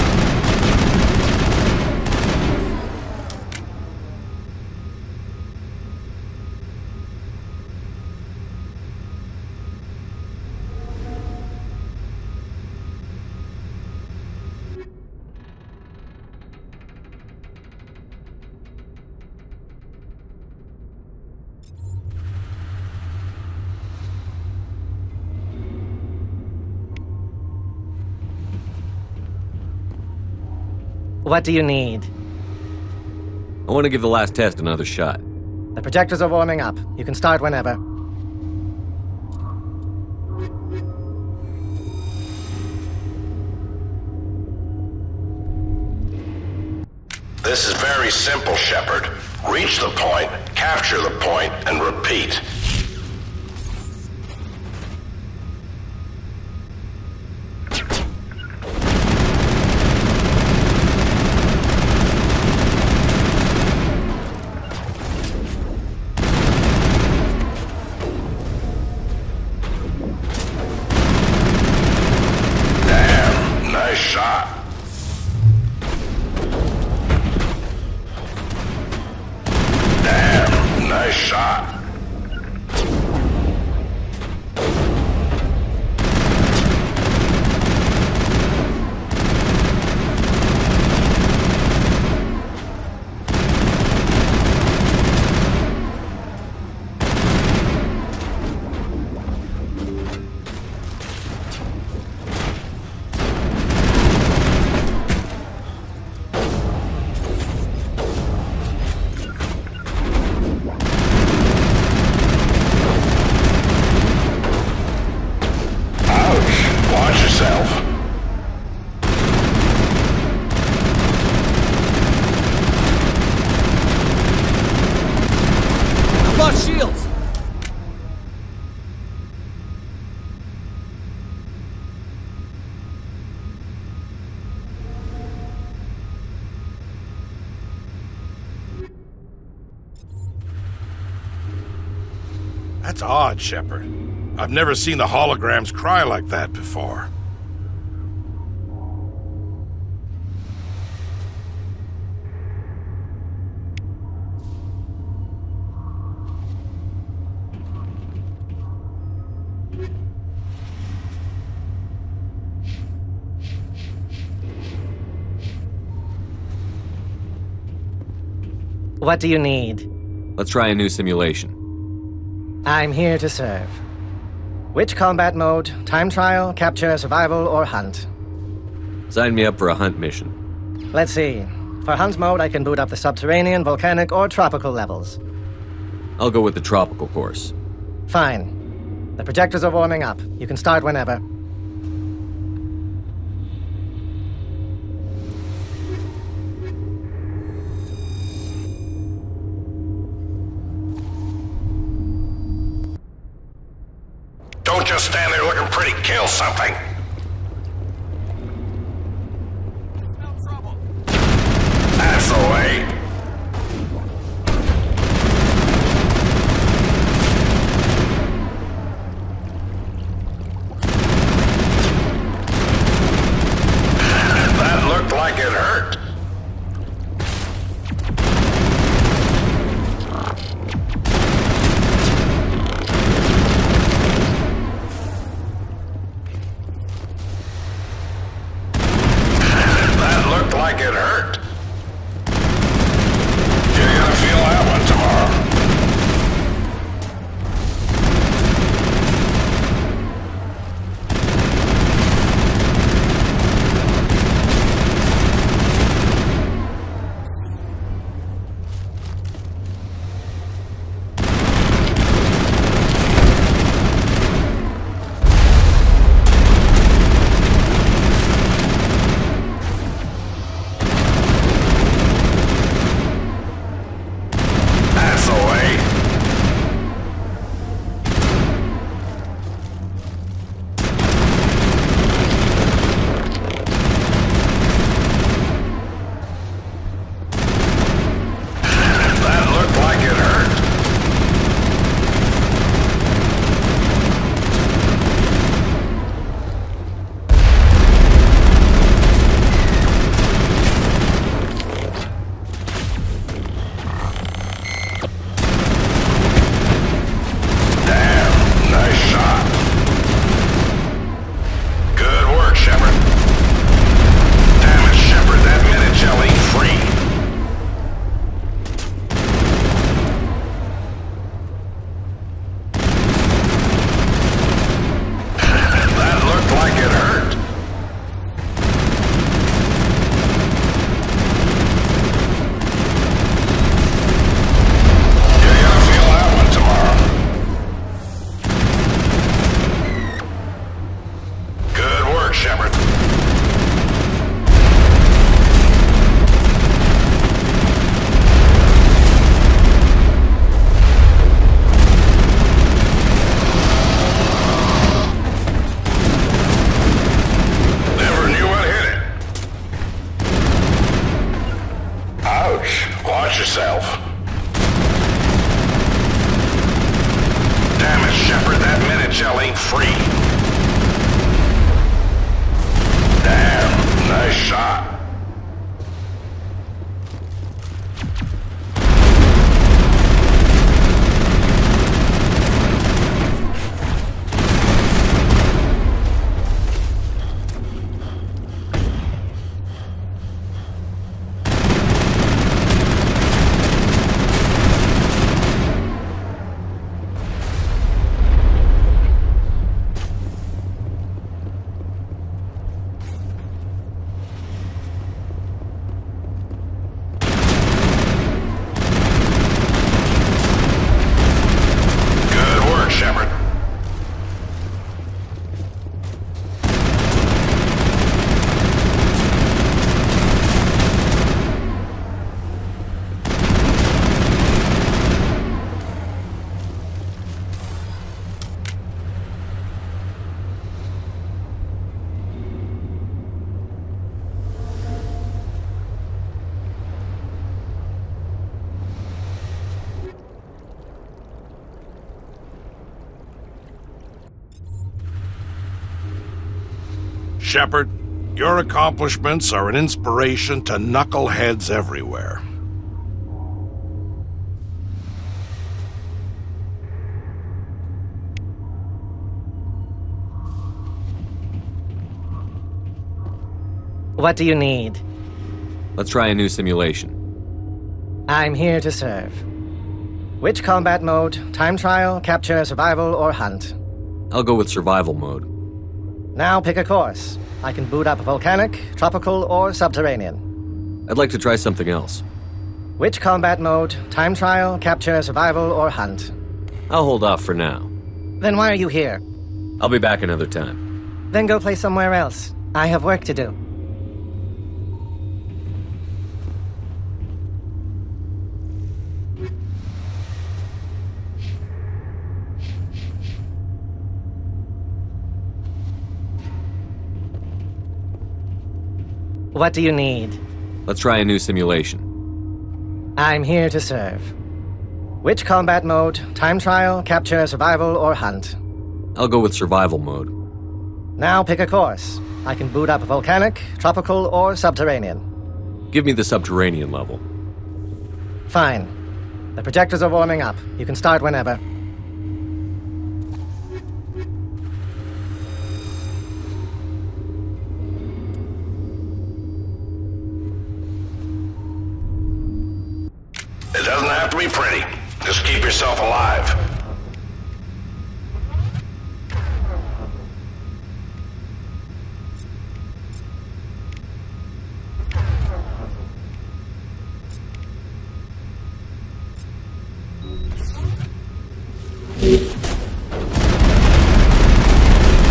What do you need? I want to give the last test another shot. The projectors are warming up. You can start whenever. This is very simple, Shepard. Reach the point, capture the point, and repeat. Damn, nice shot. Damn, nice shot. Watch yourself. I've lost shields! That's odd, Shepard. I've never seen the holograms cry like that before. What do you need? Let's try a new simulation. I'm here to serve. Which combat mode? Time trial, capture, survival, or hunt? Sign me up for a hunt mission. Let's see. For hunt mode, I can boot up the subterranean, volcanic, or tropical levels. I'll go with the tropical course. Fine. The projectors are warming up. You can start whenever. Don't just stand there looking pretty. Kill something. That's the way. That looked like it hurt. Like it hurt. You're gonna feel that one tomorrow. Shepard, your accomplishments are an inspiration to knuckleheads everywhere. What do you need? Let's try a new simulation. I'm here to serve. Which combat mode? Time trial, capture, survival, or hunt? I'll go with survival mode. Now pick a course. I can boot up volcanic, tropical, or subterranean. I'd like to try something else. Which combat mode? Time trial, capture, survival, or hunt? I'll hold off for now. Then why are you here? I'll be back another time. Then go play somewhere else. I have work to do. What do you need? Let's try a new simulation. I'm here to serve. Which combat mode? Time trial, capture, survival, or hunt? I'll go with survival mode. Now pick a course. I can boot up volcanic, tropical, or subterranean. Give me the subterranean level. Fine. The projectors are warming up. You can start whenever. It doesn't have to be pretty. Just keep yourself alive.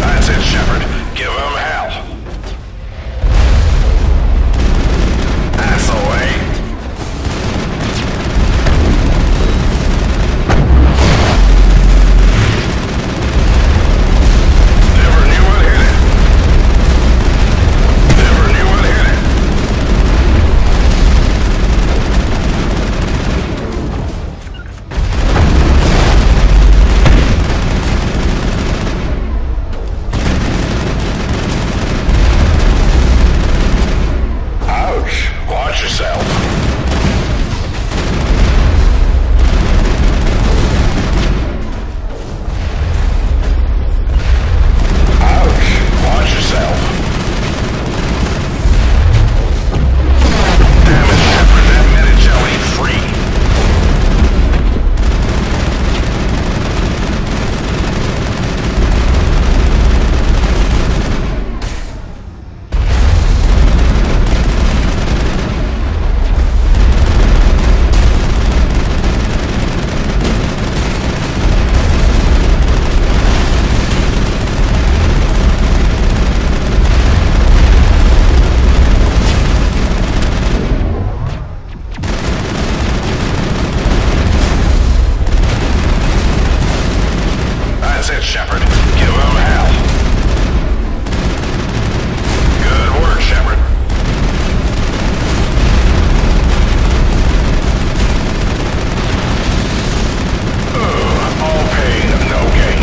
That's it, Shepard. Give him hell. That's the way. Shepard. Give him hell. Good work, Shepard. All pain, no gain.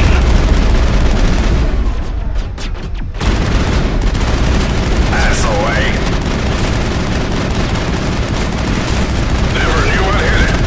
That's the way. Never knew what hit him.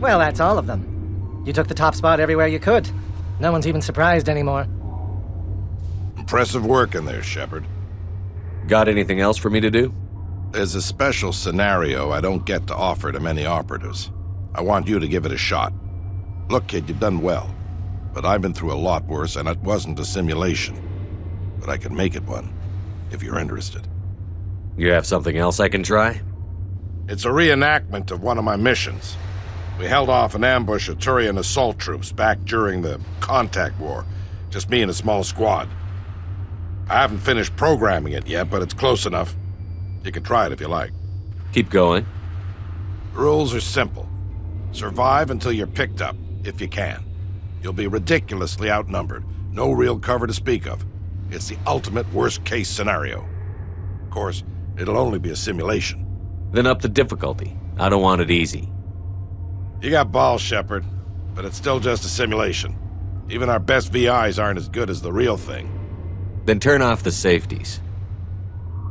Well, that's all of them. You took the top spot everywhere you could. No one's even surprised anymore. Impressive work in there, Shepard. Got anything else for me to do? There's a special scenario I don't get to offer to many operatives. I want you to give it a shot. Look, kid, you've done well. But I've been through a lot worse, and it wasn't a simulation. But I can make it one, if you're interested. You have something else I can try? It's a reenactment of one of my missions. We held off an ambush of Turian assault troops back during the Contact War. Just me and a small squad. I haven't finished programming it yet, but it's close enough. You can try it if you like. Keep going. The rules are simple. Survive until you're picked up, if you can. You'll be ridiculously outnumbered. No real cover to speak of. It's the ultimate worst-case scenario. Of course, it'll only be a simulation. Then up the difficulty. I don't want it easy. You got balls, Shepard, but it's still just a simulation. Even our best VIs aren't as good as the real thing. Then turn off the safeties.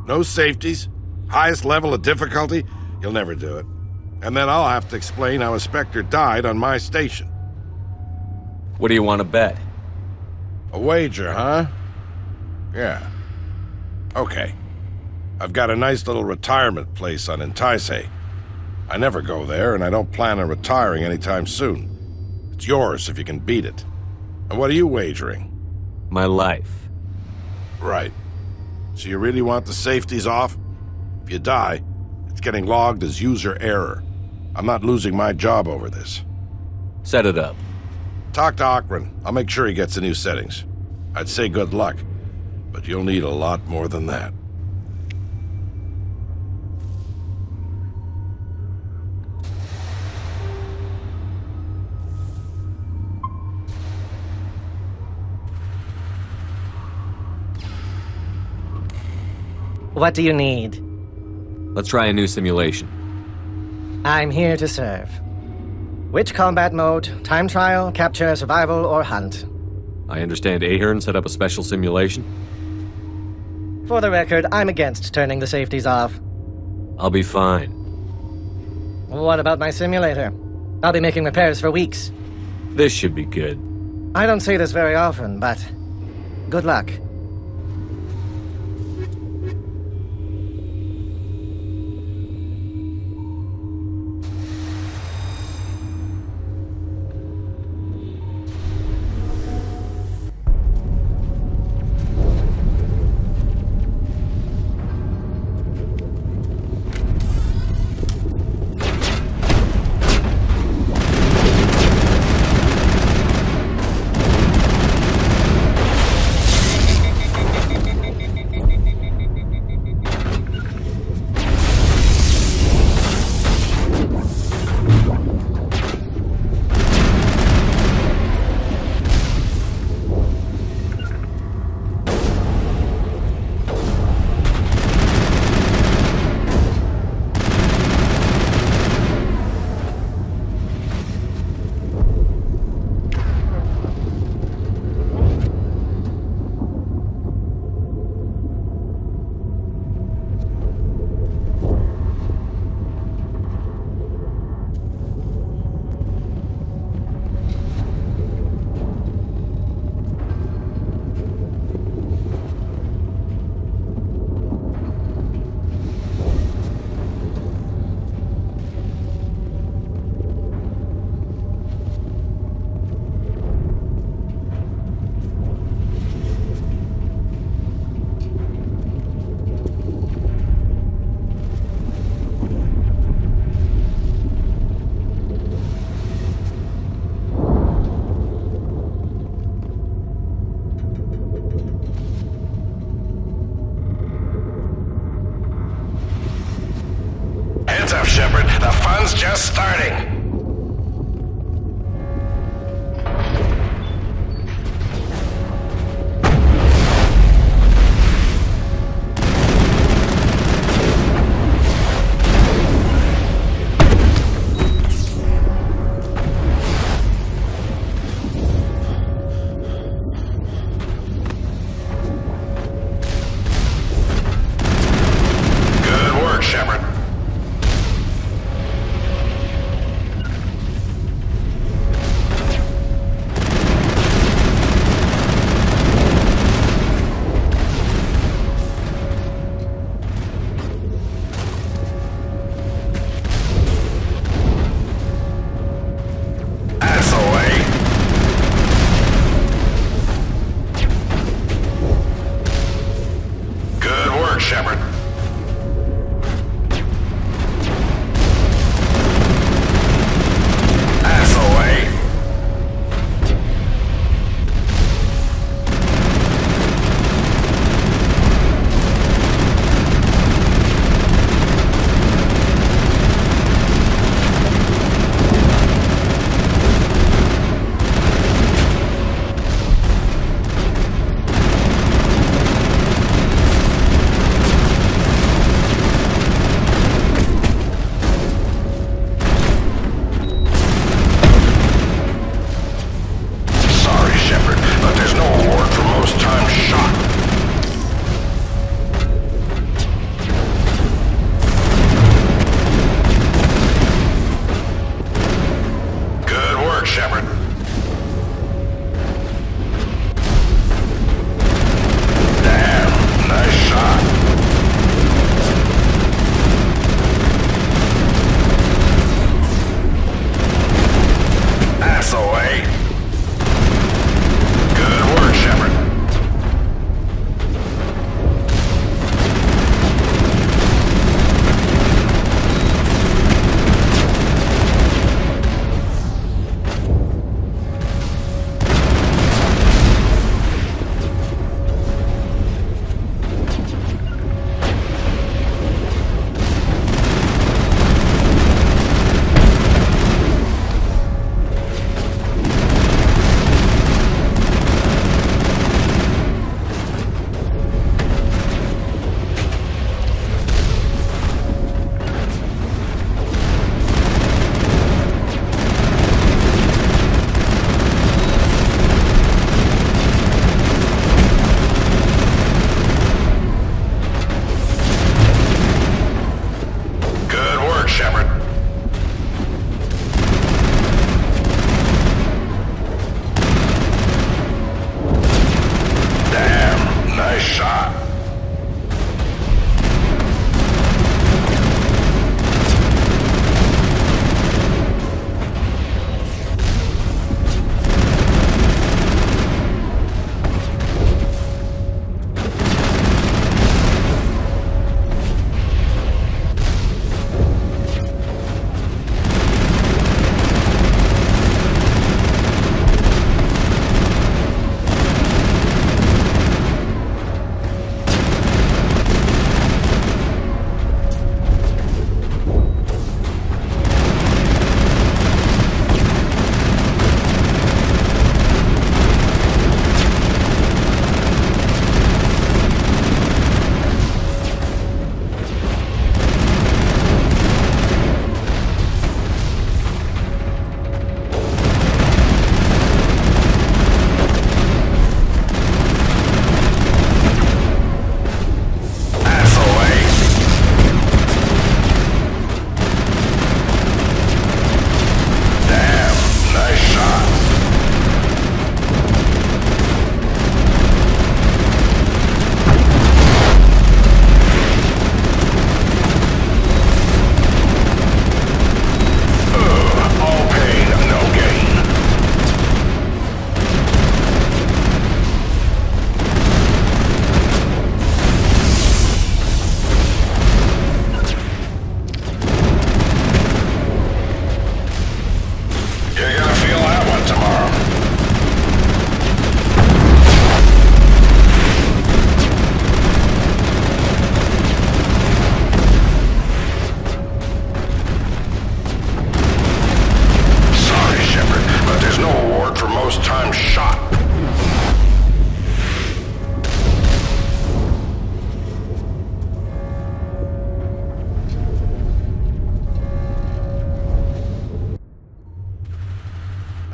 No safeties? Highest level of difficulty? You'll never do it. And then I'll have to explain how a Spectre died on my station. What do you want to bet? A wager, huh? Yeah. Okay. I've got a nice little retirement place on Entice. I never go there, and I don't plan on retiring anytime soon. It's yours if you can beat it. And what are you wagering? My life. Right. So you really want the safeties off? If you die, it's getting logged as user error. I'm not losing my job over this. Set it up. Talk to Akron. I'll make sure he gets the new settings. I'd say good luck, but you'll need a lot more than that. What do you need? Let's try a new simulation. I'm here to serve. Which combat mode? Time trial, capture, survival, or hunt? I understand Ahern set up a special simulation? For the record, I'm against turning the safeties off. I'll be fine. What about my simulator? I'll be making repairs for weeks. This should be good. I don't say this very often, but good luck. Shepard. The fun's just starting.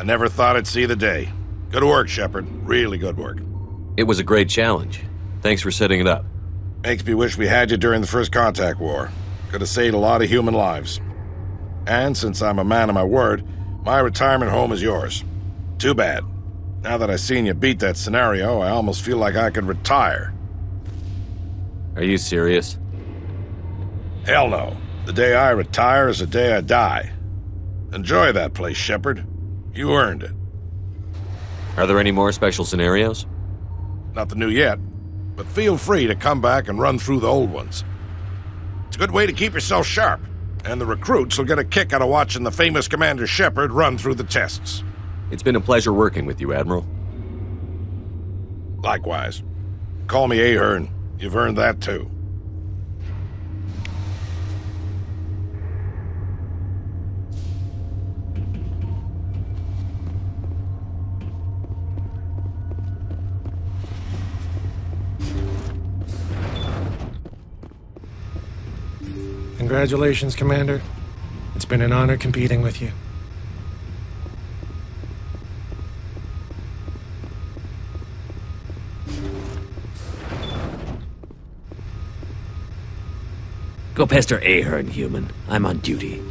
I never thought I'd see the day. Good work, Shepard. Really good work. It was a great challenge. Thanks for setting it up. Makes me wish we had you during the first contact war. Could have saved a lot of human lives. And since I'm a man of my word, my retirement home is yours. Too bad. Now that I've seen you beat that scenario, I almost feel like I could retire. Are you serious? Hell no. The day I retire is the day I die. Enjoy that place, Shepard. You earned it. Are there any more special scenarios? Nothing new yet, but feel free to come back and run through the old ones. It's a good way to keep yourself sharp, and the recruits will get a kick out of watching the famous Commander Shepard run through the tests. It's been a pleasure working with you, Admiral. Likewise. Call me Ahern. You've earned that too. Congratulations, Commander. It's been an honor competing with you. Go pester Ahern, human. I'm on duty.